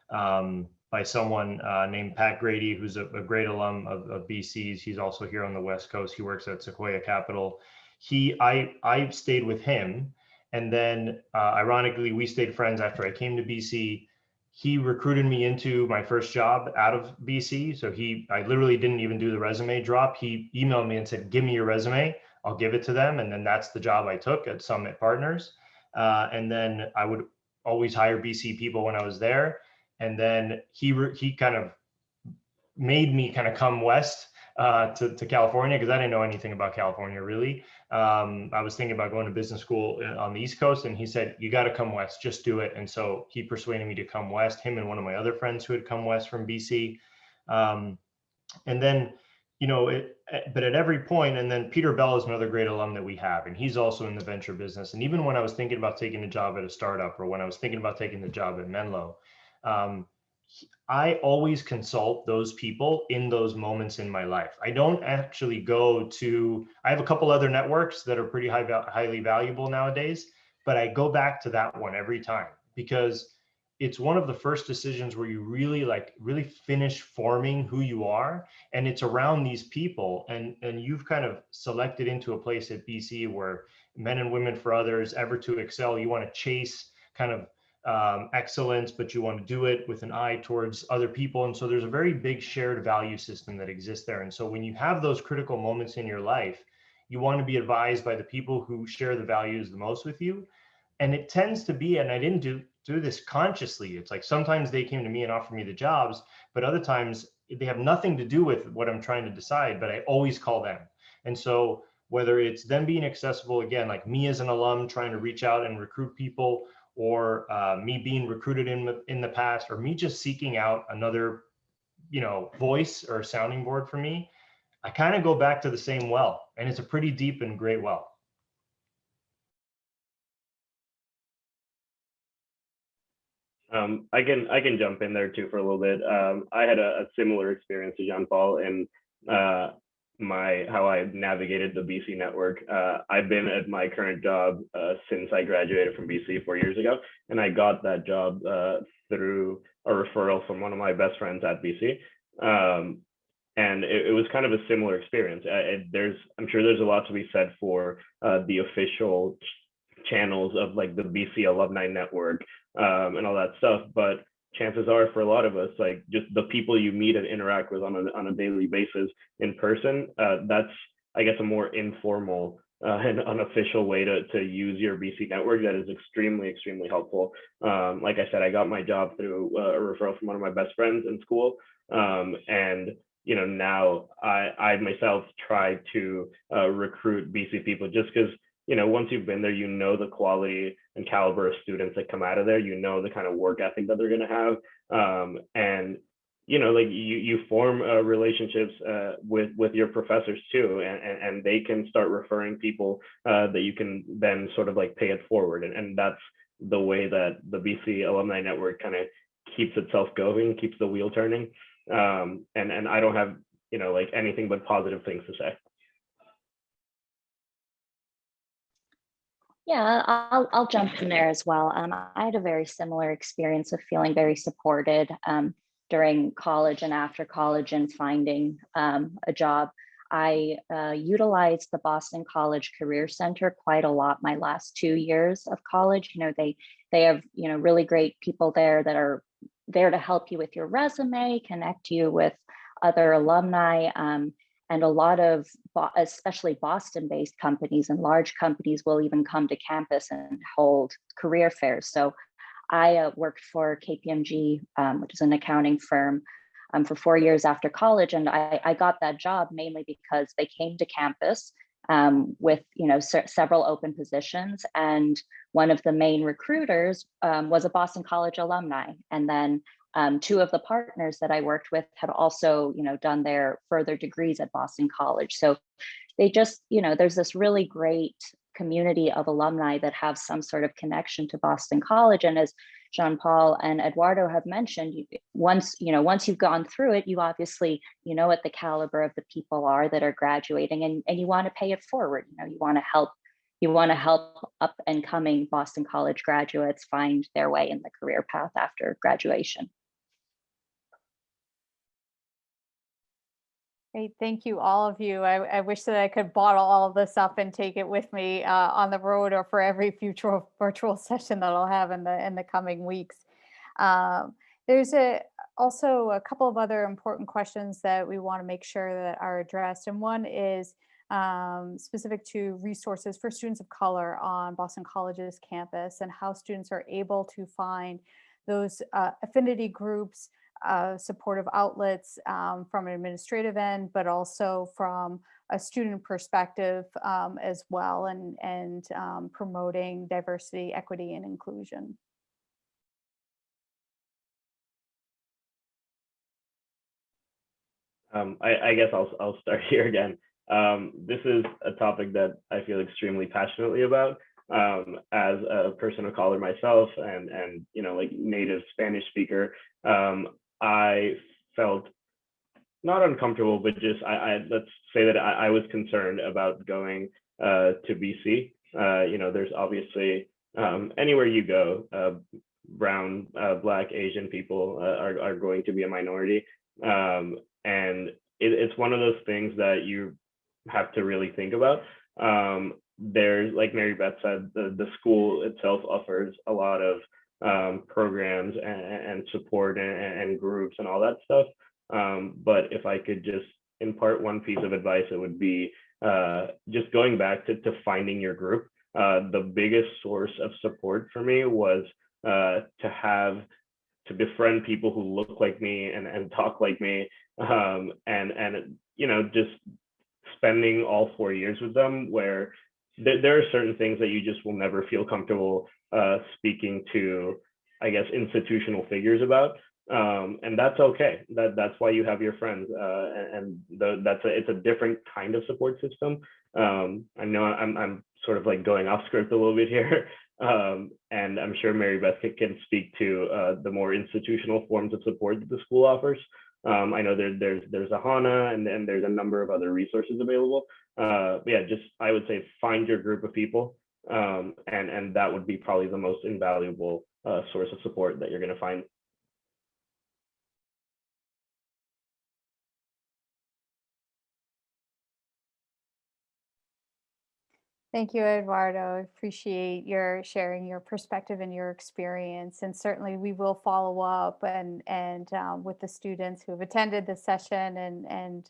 [SPEAKER 4] and by someone named Pat Grady, who's a great alum of BC's. He's also here on the West Coast. He works at Sequoia Capital. I stayed with him. And then ironically, we stayed friends after I came to BC. he recruited me into my first job out of BC. So I literally didn't even do the resume drop. He emailed me and said, give me your resume. I'll give it to them. And then that's the job I took at Summit Partners. And then I would always hire BC people when I was there. And then he kind of made me kind of come west to California, because I didn't know anything about California really. I was thinking about going to business school on the East Coast, and he said, you got to come west, just do it. And so he persuaded me to come west, him and one of my other friends who had come west from BC. And then, but at every point, and then Peter Bell is another great alum that we have, and he's also in the venture business. And even when I was thinking about taking a job at a startup, or when I was thinking about taking the job at Menlo, I always consult those people in those moments in my life. I don't actually I have a couple other networks that are pretty highly valuable nowadays, but I go back to that one every time, because it's one of the first decisions where you really finish forming who you are. And it's around these people, and you've kind of selected into a place at BC where men and women for others, ever to excel. You want to chase kind of excellence, but you want to do it with an eye towards other people. And so there's a very big shared value system that exists there. And so when you have those critical moments in your life, you want to be advised by the people who share the values the most with you. And it tends to be, and I didn't do this consciously, it's like sometimes they came to me and offered me the jobs, but other times they have nothing to do with what I'm trying to decide, but I always call them. And so whether it's them being accessible, again, like me as an alum trying to reach out and recruit people, or me being recruited in the past, or me just seeking out another, voice or sounding board for me, I kind of go back to the same well, and it's a pretty deep and great well.
[SPEAKER 3] I can jump in there too for a little bit. I had a similar experience to Jean Paul in how I navigated the BC network. I've been at my current job since I graduated from BC 4 years ago, and I got that job through a referral from one of my best friends at BC. And it was kind of a similar experience. I'm sure there's a lot to be said for the official channels of like the BC alumni network and all that stuff, but chances are for a lot of us, like just the people you meet and interact with on a daily basis in person, that's, I guess, a more informal and unofficial way to use your BC network that is extremely helpful. Like I said, I got my job through a referral from one of my best friends in school, and now I myself try to recruit BC people, just because once you've been there, the quality and caliber of students that come out of there, the kind of work ethic that they're going to have. And, like you form relationships with your professors too, and they can start referring people that you can then sort of like pay it forward. And that's the way that the BC Alumni Network kind of keeps itself going, keeps the wheel turning. And I don't have, like anything but positive things to say.
[SPEAKER 2] Yeah, I'll jump in there as well. I had a very similar experience of feeling very supported during college and after college and finding a job. I utilized the Boston College Career Center quite a lot my last 2 years of college. They have really great people there that are there to help you with your resume, connect you with other alumni. And a lot of, especially Boston-based companies and large companies will even come to campus and hold career fairs. So I worked for KPMG, which is an accounting firm, for 4 years after college. And I got that job mainly because they came to campus with several open positions. And one of the main recruiters was a Boston College alumni. And then two of the partners that I worked with had also, done their further degrees at Boston College. So they just, there's this really great community of alumni that have some sort of connection to Boston College. And as Jean Paul and Eduardo have mentioned, once you've gone through it, you obviously, what the caliber of the people are that are graduating, and you want to pay it forward. You want to help up and coming Boston College graduates find their way in the career path after graduation.
[SPEAKER 1] Great, thank you, all of you. I wish that I could bottle all of this up and take it with me on the road or for every future virtual session that I'll have in the coming weeks. There's also a couple of other important questions that we want to make sure that are addressed. And one is specific to resources for students of color on Boston College's campus and how students are able to find those affinity groups, supportive outlets from an administrative end, but also from a student perspective as well, and promoting diversity, equity, and inclusion.
[SPEAKER 3] I guess I'll start here again. This is a topic that I feel extremely passionately about as a person of color myself, and like native Spanish speaker. I felt not uncomfortable, but just let's say that I was concerned about going to BC. There's obviously anywhere you go, brown, Black, Asian people are going to be a minority. And it's one of those things that you have to really think about. There's, like Marybeth said, the school itself offers a lot of programs and support and groups and all that stuff. But if I could just impart one piece of advice, it would be just going back to finding your group. The biggest source of support for me was to befriend people who look like me and talk like me, and just spending all 4 years with them, where there are certain things that you just will never feel comfortable speaking to, I guess, institutional figures about, and that's okay. That's why you have your friends, it's a different kind of support system. I know I'm sort of like going off script a little bit here. And I'm sure Marybeth can speak to the more institutional forms of support that the school offers. I know there's a HANA, and then there's a number of other resources available. But yeah, just I would say find your group of people, and that would be probably the most invaluable source of support that you're going to find.
[SPEAKER 1] Thank you, Eduardo. I appreciate your sharing your perspective and your experience. And certainly we will follow up and with the students who have attended this session, and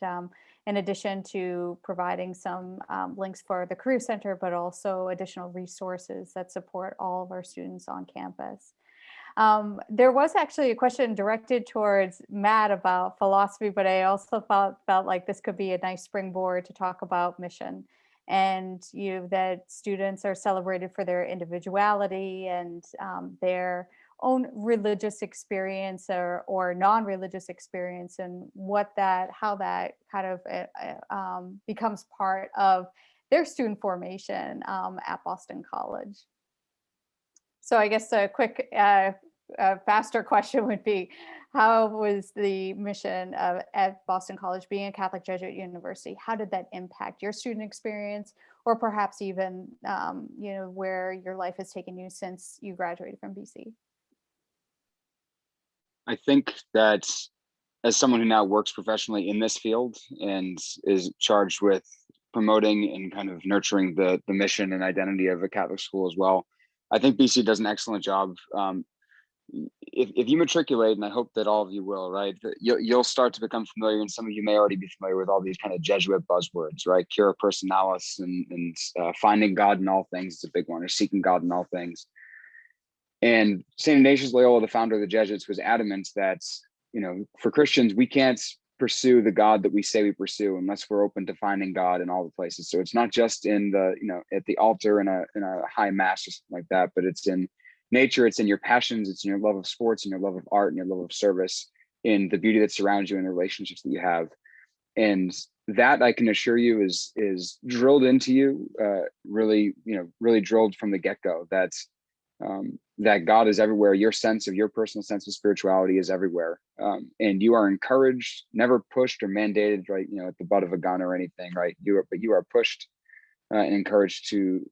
[SPEAKER 1] in addition to providing some links for the Career Center, but also additional resources that support all of our students on campus. There was actually a question directed towards Matt about philosophy, but I also felt like this could be a nice springboard to talk about mission. And that students are celebrated for their individuality and their own religious experience or non-religious experience, and how that kind of becomes part of their student formation at Boston College. So I guess a quick, faster question would be, how was the mission at Boston College, being a Catholic Jesuit university, how did that impact your student experience, or perhaps even where your life has taken you since you graduated from BC?
[SPEAKER 6] I think that as someone who now works professionally in this field and is charged with promoting and kind of nurturing the mission and identity of a Catholic school as well, I think BC does an excellent job. If you matriculate, and I hope that all of you will, right, you'll start to become familiar, and some of you may already be familiar with all these kind of Jesuit buzzwords, right? Cura personalis and finding God in all things is a big one, or seeking God in all things. And St. Ignatius Loyola, the founder of the Jesuits, was adamant that, for Christians, we can't pursue the God that we say we pursue unless we're open to finding God in all the places. So it's not just in the, at the altar in a high mass or something like that, but it's in nature, it's in your passions, it's in your love of sports and your love of art and your love of service, in the beauty that surrounds you and the relationships that you have. And that, I can assure you, is drilled into you, really drilled from the get-go, that God is everywhere. Your personal sense of spirituality is everywhere. And you are encouraged, never pushed or mandated, right, at the butt of a gun or anything, right? But you are pushed and encouraged to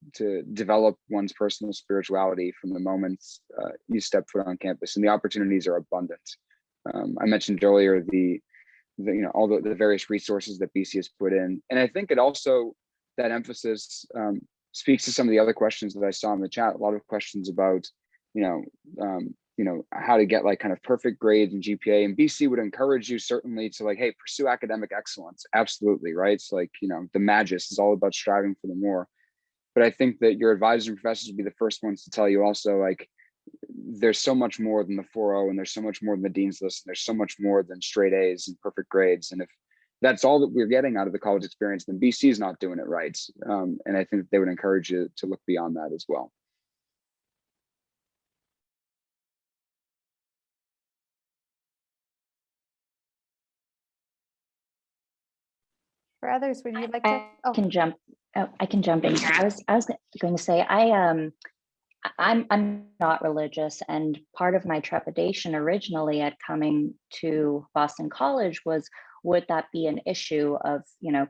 [SPEAKER 6] develop one's personal spirituality from the moment you step foot on campus, and the opportunities are abundant. I mentioned earlier all the various resources that BC has put in, and I think it also, that emphasis speaks to some of the other questions that I saw in the chat. A lot of questions about you know, how to get like kind of perfect grades and GPA, and BC would encourage you certainly to like, hey, pursue academic excellence. Absolutely, right? So like, you know, the Magis is all about striving for the more. But I think that your advisors and professors would be the first ones to tell you also, like, there's so much more than the 4.0, and there's so much more than the Dean's List, and there's so much more than straight A's and perfect grades. And if that's all that we're getting out of the college experience, then BC is not doing it right. And I think they would encourage you to look beyond that as well.
[SPEAKER 1] For others, would you like to?
[SPEAKER 2] I can jump. Oh, I can jump in here. I was going to say I'm not religious, and part of my trepidation originally at coming to Boston College was, would that be an issue of, you know,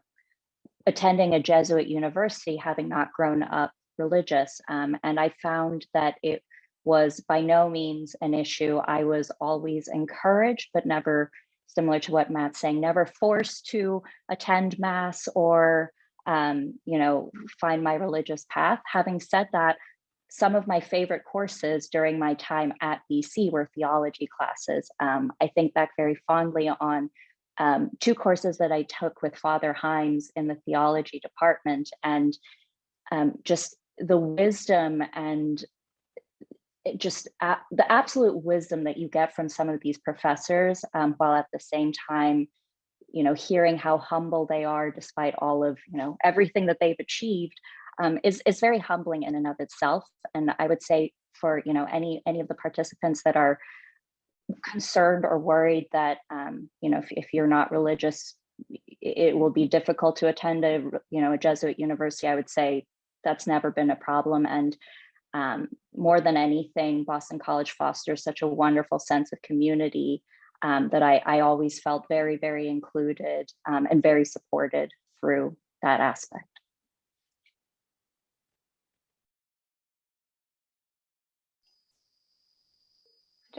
[SPEAKER 2] attending a Jesuit university, having not grown up religious, and I found that it was by no means an issue. I was always encouraged, but never, similar to what Matt's saying, never forced to attend Mass or, you know, find my religious path. Having said that, some of my favorite courses during my time at BC were theology classes. I think back very fondly on two courses that I took with Father Himes in the theology department, and just the wisdom and just the absolute wisdom that you get from some of these professors, while at the same time, you know, hearing how humble they are despite all of, you know, everything that they've achieved, is very humbling in and of itself. And I would say for, you know, any of the participants that are concerned or worried that, you know, if you're not religious, it will be difficult to attend a, you know, a Jesuit university, I would say that's never been a problem. And more than anything, Boston College fosters such a wonderful sense of community, that I always felt very, very included, and very supported through that aspect.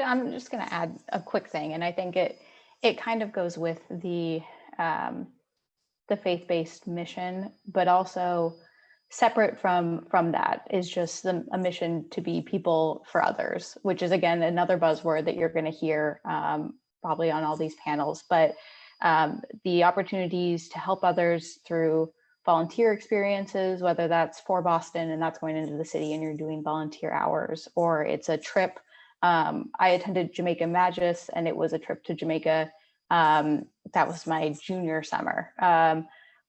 [SPEAKER 7] I'm just going to add a quick thing, and I think it kind of goes with the faith-based mission, but also separate from that is just a mission to be people for others, which is again another buzzword that you're going to hear probably on all these panels. But the opportunities to help others through volunteer experiences, whether that's for Boston and that's going into the city and you're doing volunteer hours, or it's a trip. I attended Jamaica Magis, and it was a trip to Jamaica. That was my junior summer,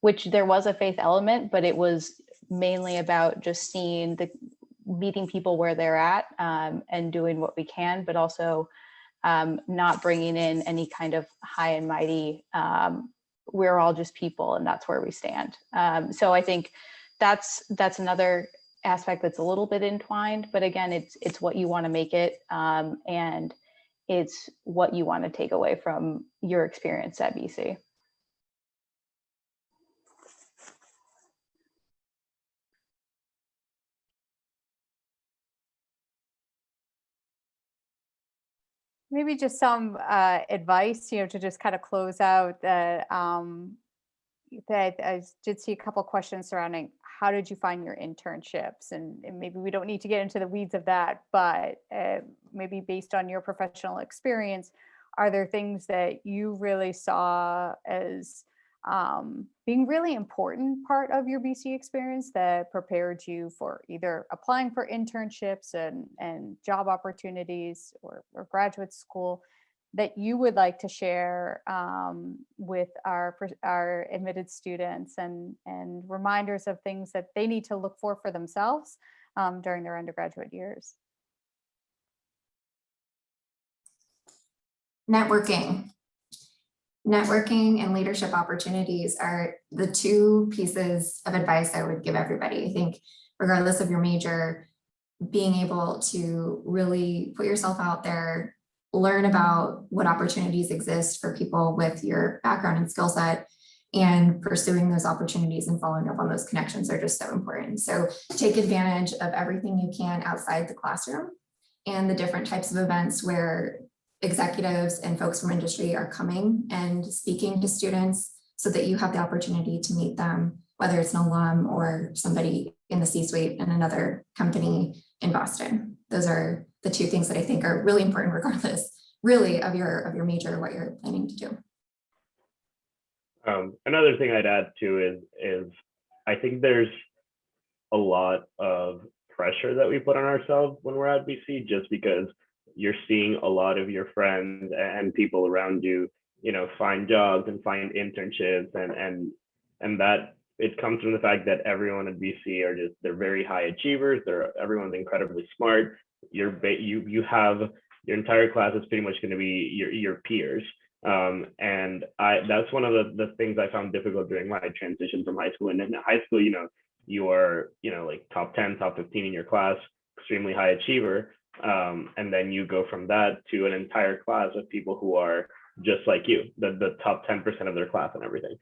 [SPEAKER 7] which there was a faith element, but it was mainly about just meeting people where they're at, and doing what we can, but also not bringing in any kind of high and mighty. We're all just people, and that's where we stand. So I think that's another aspect that's a little bit entwined, but again, it's what you want to make it, and it's what you want to take away from your experience at BC.
[SPEAKER 1] Maybe just some advice, you know, to just kind of close out that I did see a couple questions surrounding how did you find your internships, and maybe we don't need to get into the weeds of that, but maybe based on your professional experience, are there things that you really saw as being really important part of your BC experience that prepared you for either applying for internships and job opportunities or graduate school that you would like to share with our admitted students, and reminders of things that they need to look for themselves during their undergraduate years?
[SPEAKER 5] Networking and leadership opportunities are the two pieces of advice I would give everybody. I think regardless of your major, being able to really put yourself out there, learn about what opportunities exist for people with your background and skill set, and pursuing those opportunities and following up on those connections are just so important. So take advantage of everything you can outside the classroom and the different types of events where executives and folks from industry are coming and speaking to students, so that you have the opportunity to meet them, whether it's an alum or somebody in the C-suite in another company in Boston. Those are the two things that I think are really important regardless really of your major, what you're planning to do.
[SPEAKER 3] Another thing I'd add too is I think there's a lot of pressure that we put on ourselves when we're at BC, just because you're seeing a lot of your friends and people around you, find jobs and find internships, and that it comes from the fact that everyone at BC they're very high achievers. Everyone's incredibly smart. You have your entire class is pretty much going to be your peers. And that's one of the things I found difficult during my transition from high school. And in high school, you are, like top 10, top 15 in your class, extremely high achiever. And then you go from that to an entire class of people who are just like you, the top 10% of their class and everything.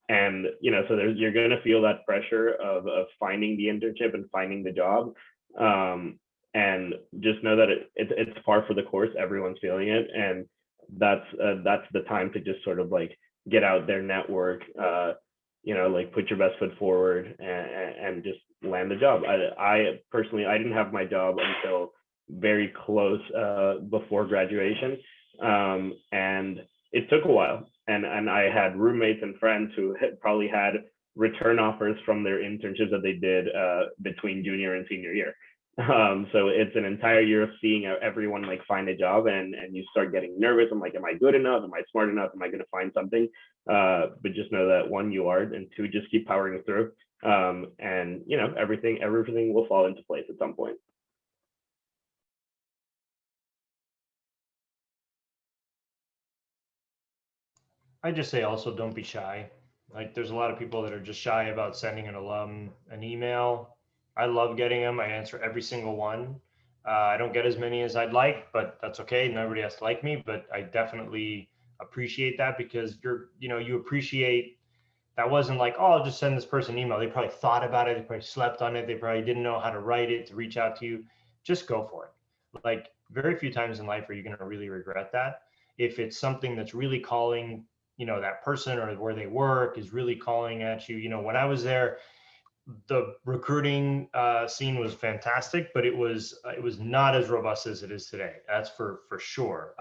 [SPEAKER 3] And, so you're going to feel that pressure of finding the internship and finding the job. And just know that it's par for the course. Everyone's feeling it. And that's the time to just sort of like get out there, network, like put your best foot forward and just land the job. I personally, I didn't have my job until very close before graduation. And it took a while. And I had roommates and friends who had probably had return offers from their internships that they did between junior and senior year. So it's an entire year of seeing everyone like find a job, and you start getting nervous. I'm like, am I good enough? Am I smart enough? Am I going to find something? But just know that one, you are, and two, just keep powering through. And everything will fall into place at some point.
[SPEAKER 4] I just say also don't be shy. Like there's a lot of people that are just shy about sending an alum an email. I love getting them. I answer every single one. I don't get as many as I'd like, but that's okay. Nobody has to like me, but I definitely appreciate that, because you appreciate that wasn't like, oh, I'll just send this person an email. They probably thought about it. They probably slept on it. They probably didn't know how to write it to reach out to you. Just go for it. Like very few times in life are you going to really regret that. If it's something that's really calling, that person or where they work is really calling at you. When I was there, the recruiting scene was fantastic, but it was not as robust as it is today. That's for sure,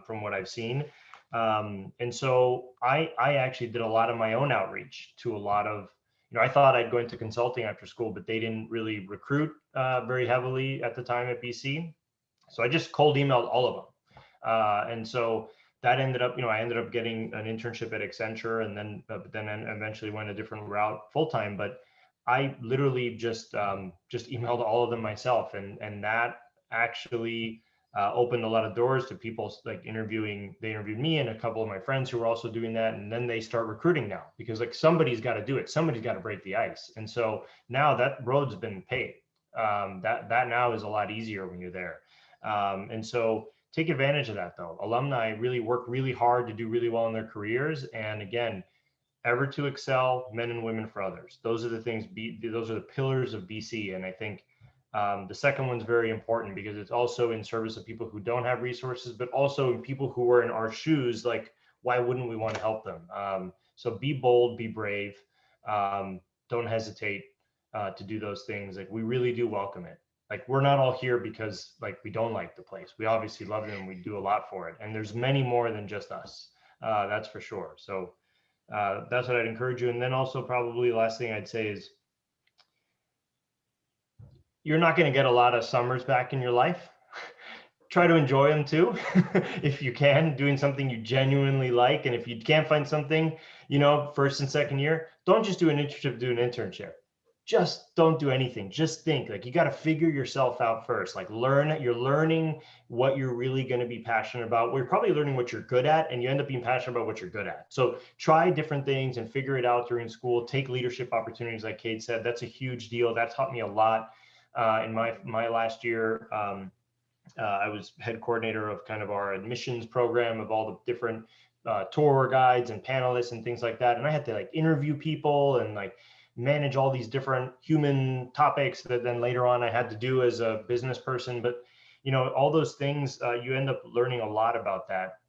[SPEAKER 4] from what I've seen. And so I actually did a lot of my own outreach to a lot of, I thought I'd go into consulting after school, but they didn't really recruit very heavily at the time at BC. So I just cold emailed all of them. And so that ended up, I ended up getting an internship at Accenture, and then eventually went a different route full-time. But I literally just emailed all of them myself, and that actually opened a lot of doors to people like interviewing. They interviewed me and a couple of my friends who were also doing that, and then they start recruiting now, because like somebody's got to do it, somebody's got to break the ice, and so now that road's been paved. That now is a lot easier when you're there, and so take advantage of that though. Alumni really work really hard to do really well in their careers, and again, ever to excel, men and women for others. Those are the things, those are the pillars of BC. And I think the second one's very important, because it's also in service of people who don't have resources, but also in people who are in our shoes. Like, why wouldn't we want to help them? So be bold, be brave. Don't hesitate to do those things. Like, we really do welcome it. Like, we're not all here because like we don't like the place. We obviously love it and we do a lot for it. And there's many more than just us. That's for sure. So that's what I'd encourage you. And then also probably the last thing I'd say is, you're not going to get a lot of summers back in your life. Try to enjoy them too, if you can, doing something you genuinely like. And if you can't find something, first and second year, don't just do an internship, do an internship. Just don't do anything. Just think. Like, you got to figure yourself out first. Like, you're learning what you're really going to be passionate about. We're probably learning what you're good at, and you end up being passionate about what you're good at. So try different things and figure it out during school. Take leadership opportunities, like Kate said. That's a huge deal. That taught me a lot. In my last year, I was head coordinator of kind of our admissions program, of all the different tour guides and panelists and things like that. And I had to like interview people and like manage all these different human topics that then later on I had to do as a business person. But, all those things, you end up learning a lot about that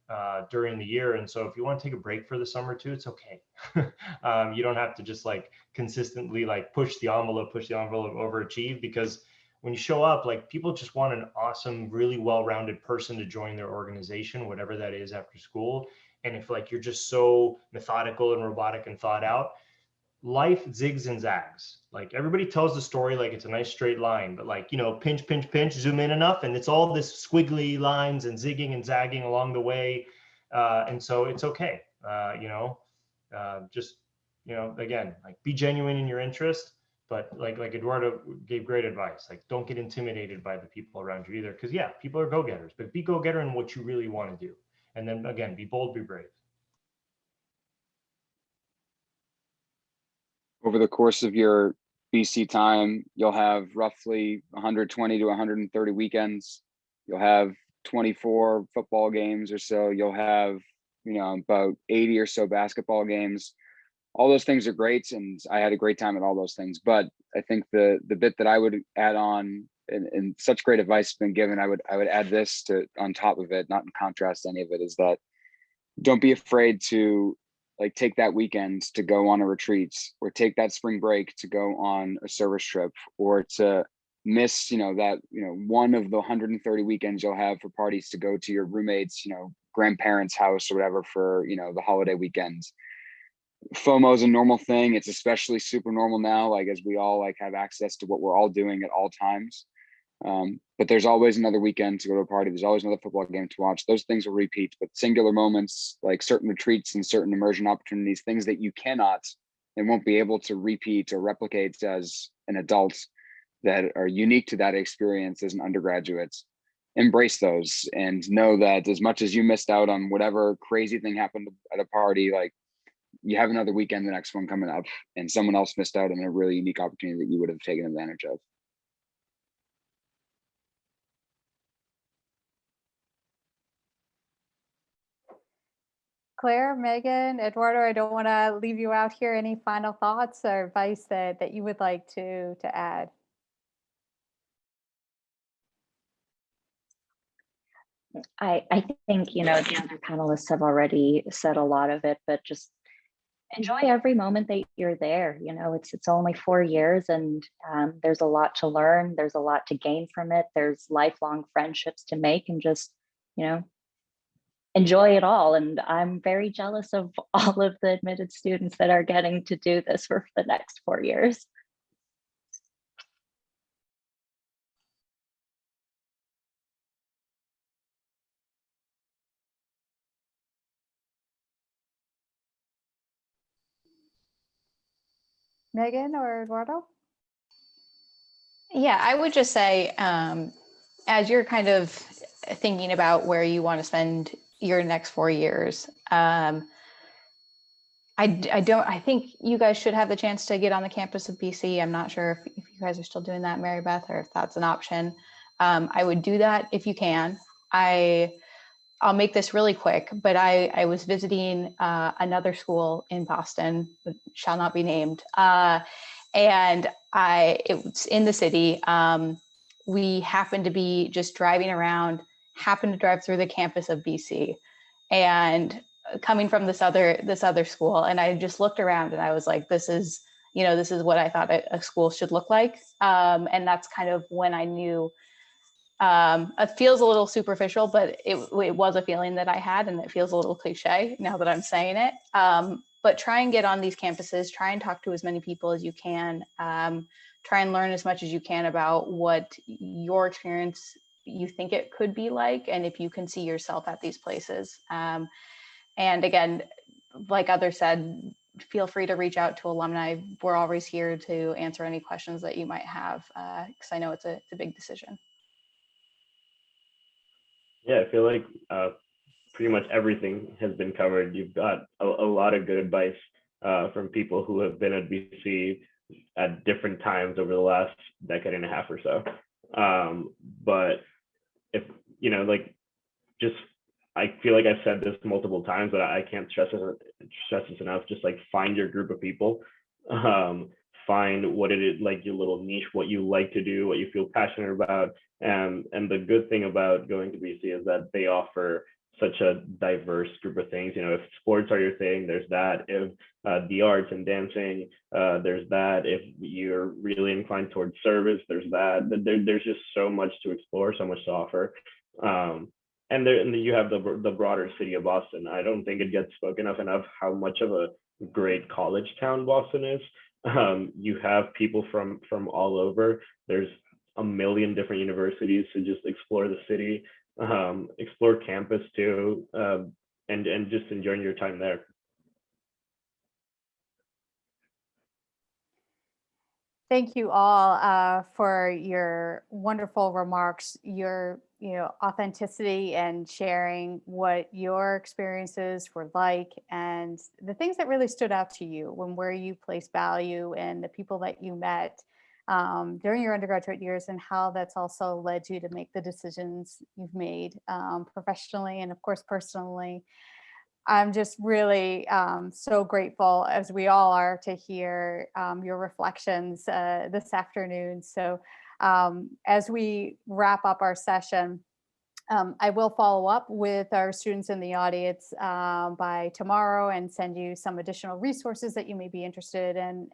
[SPEAKER 4] during the year. And so if you want to take a break for the summer too, it's okay. You don't have to just like consistently like push the envelope, overachieve, because when you show up, like people just want an awesome, really well-rounded person to join their organization, whatever that is after school. And if like you're just so methodical and robotic and thought out, life zigs and zags. Like everybody tells the story like it's a nice straight line, but like, you know, pinch, pinch, pinch, zoom in enough, and it's all this squiggly lines and zigging and zagging along the way. And so it's okay. Just, you know, again, like be genuine in your interest, but like Eduardo gave great advice. Like don't get intimidated by the people around you either. Cause yeah, people are go-getters, but be go-getter in what you really want to do. And then again, be bold, be brave.
[SPEAKER 6] Over the course of your BC time, you'll have roughly 120 to 130 weekends. You'll have 24 football games or so. You'll have, you know, about 80 or so basketball games. All those things are great, and I had a great time at all those things. But I think the bit that I would add on, and such great advice has been given, I would add this to on top of it, not in contrast to any of it, is that don't be afraid to like take that weekend to go on a retreat, or take that spring break to go on a service trip, or to miss, you know, that, you know, one of the 130 weekends you'll have for parties to go to your roommates, you know, grandparents' house or whatever for, you know, the holiday weekends. FOMO is a normal thing. It's especially super normal now, like as we all like have access to what we're all doing at all times. But there's always another weekend to go to a party. There's always another football game to watch. Those things will repeat, but singular moments like certain retreats and certain immersion opportunities, things that you cannot and won't be able to repeat or replicate as an adult, that are unique to that experience as an undergraduate, embrace those and know that as much as you missed out on whatever crazy thing happened at a party, like you have another weekend, the next one coming up, and someone else missed out on a really unique opportunity that you would have taken advantage of.
[SPEAKER 1] Claire, Megan, Eduardo, I don't want to leave you out here. Any final thoughts or advice that you would like to add?
[SPEAKER 2] I think, you know, the other panelists have already said a lot of it, but just enjoy every moment that you're there. You know, it's only 4 years, and there's a lot to learn. There's a lot to gain from it. There's lifelong friendships to make, and just, you know, enjoy it all. And I'm very jealous of all of the admitted students that are getting to do this for the next 4 years.
[SPEAKER 1] Megan or Eduardo?
[SPEAKER 7] Yeah, I would just say, as you're kind of thinking about where you want to spend your next 4 years, I think you guys should have the chance to get on the campus of BC. I'm not sure if you guys are still doing that, Marybeth, or if that's an option. I would do that if you can. I'll make this really quick, but I was visiting another school in Boston, which shall not be named, and it was in the city. We happened to be just driving around, happened to drive through the campus of BC, and coming from this other school, and I just looked around and I was like, this is what I thought a school should look like, and that's kind of when I knew. It feels a little superficial, but it was a feeling that I had, and it feels a little cliche now that I'm saying it. But try and get on these campuses, try and talk to as many people as you can, try and learn as much as you can about what your experience you think it could be like, and if you can see yourself at these places. And again, like others said, feel free to reach out to alumni. We're always here to answer any questions that you might have, because I know it's a big decision.
[SPEAKER 3] Yeah, I feel like pretty much everything has been covered. You've got a lot of good advice from people who have been at BC at different times over the last decade and a half or so. But if, you know, like, just, I feel like I've said this multiple times, but I can't stress this enough. Just like find your group of people, find what it is, like your little niche, what you like to do, what you feel passionate about. And the good thing about going to BC is that they offer such a diverse group of things. You know, if sports are your thing, there's that. If the arts and dancing, there's that. If you're really inclined towards service, there's that. There's just so much to explore, so much to offer. And then you have the broader city of Boston. I don't think it gets spoken of enough how much of a great college town Boston is. You have people from all over. There's a million different universities to just explore the city, explore campus too, and just enjoying your time there.
[SPEAKER 1] Thank you all for your wonderful remarks, your authenticity and sharing what your experiences were like and the things that really stood out to you when where you place value and the people that you met during your undergraduate years and how that's also led you to make the decisions you've made professionally and of course personally. I'm just really so grateful, as we all are, to hear your reflections this afternoon. So as we wrap up our session, I will follow up with our students in the audience by tomorrow and send you some additional resources that you may be interested in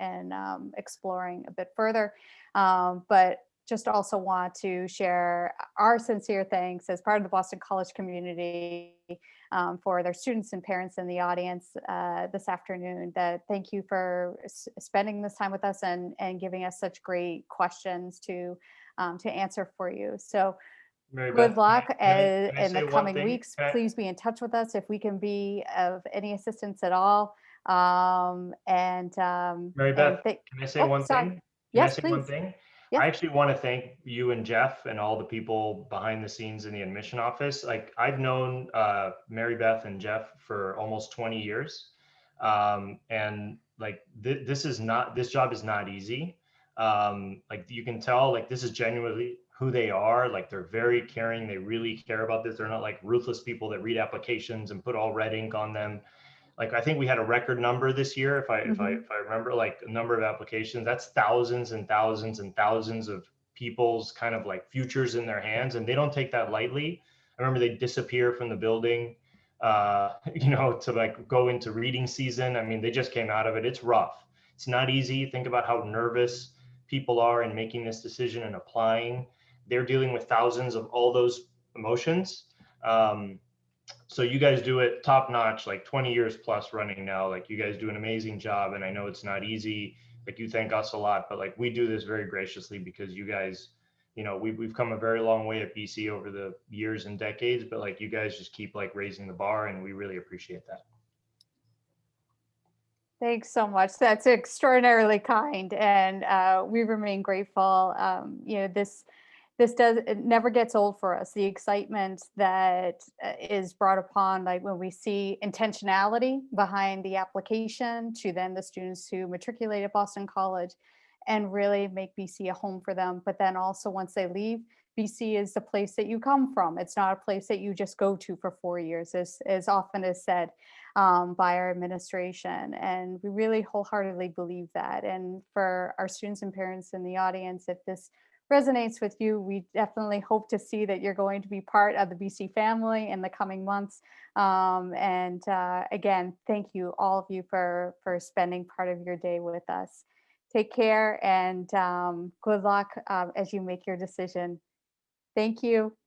[SPEAKER 1] exploring a bit further. But just also want to share our sincere thanks as part of the Boston College community for their students and parents in the audience this afternoon. That thank you for spending this time with us and giving us such great questions to answer for you. So good luck in the coming weeks. Please be in touch with us if we can be of any assistance at all.
[SPEAKER 4] Marybeth, can I say one thing?
[SPEAKER 1] Yes, please.
[SPEAKER 4] Yes. I actually want to thank you and Jeff and all the people behind the scenes in the admission office. Like I've known Marybeth and Jeff for almost 20 years. And like this job is not easy. Like you can tell, like this is genuinely who they are. Like they're very caring. They really care about this. They're not like ruthless people that read applications and put all red ink on them. Like I think we had a record number this year, if I remember, like a number of applications. That's thousands and thousands and thousands of people's kind of like futures in their hands, and they don't take that lightly. I remember they disappear from the building, to like go into reading season. I mean, they just came out of it. It's rough. It's not easy. Think about how nervous people are in making this decision and applying. They're dealing with thousands of all those emotions. So you guys do it top notch, like 20 years plus running now. Like you guys do an amazing job. And I know it's not easy. Like you thank us a lot, but like we do this very graciously because you guys, we've come a very long way at BC over the years and decades, but like you guys just keep like raising the bar and we really appreciate that.
[SPEAKER 1] Thanks so much. That's extraordinarily kind. And we remain grateful. It never gets old for us. The excitement that is brought upon, like when we see intentionality behind the application to then the students who matriculate at Boston College and really make BC a home for them. But then also once they leave, BC is the place that you come from. It's not a place that you just go to for 4 years, as often is said by our administration. And we really wholeheartedly believe that. And for our students and parents in the audience, if this resonates with you, we definitely hope to see that you're going to be part of the BC family in the coming months. Again, thank you, all of you, for spending part of your day with us. Take care and good luck as you make your decision. Thank you.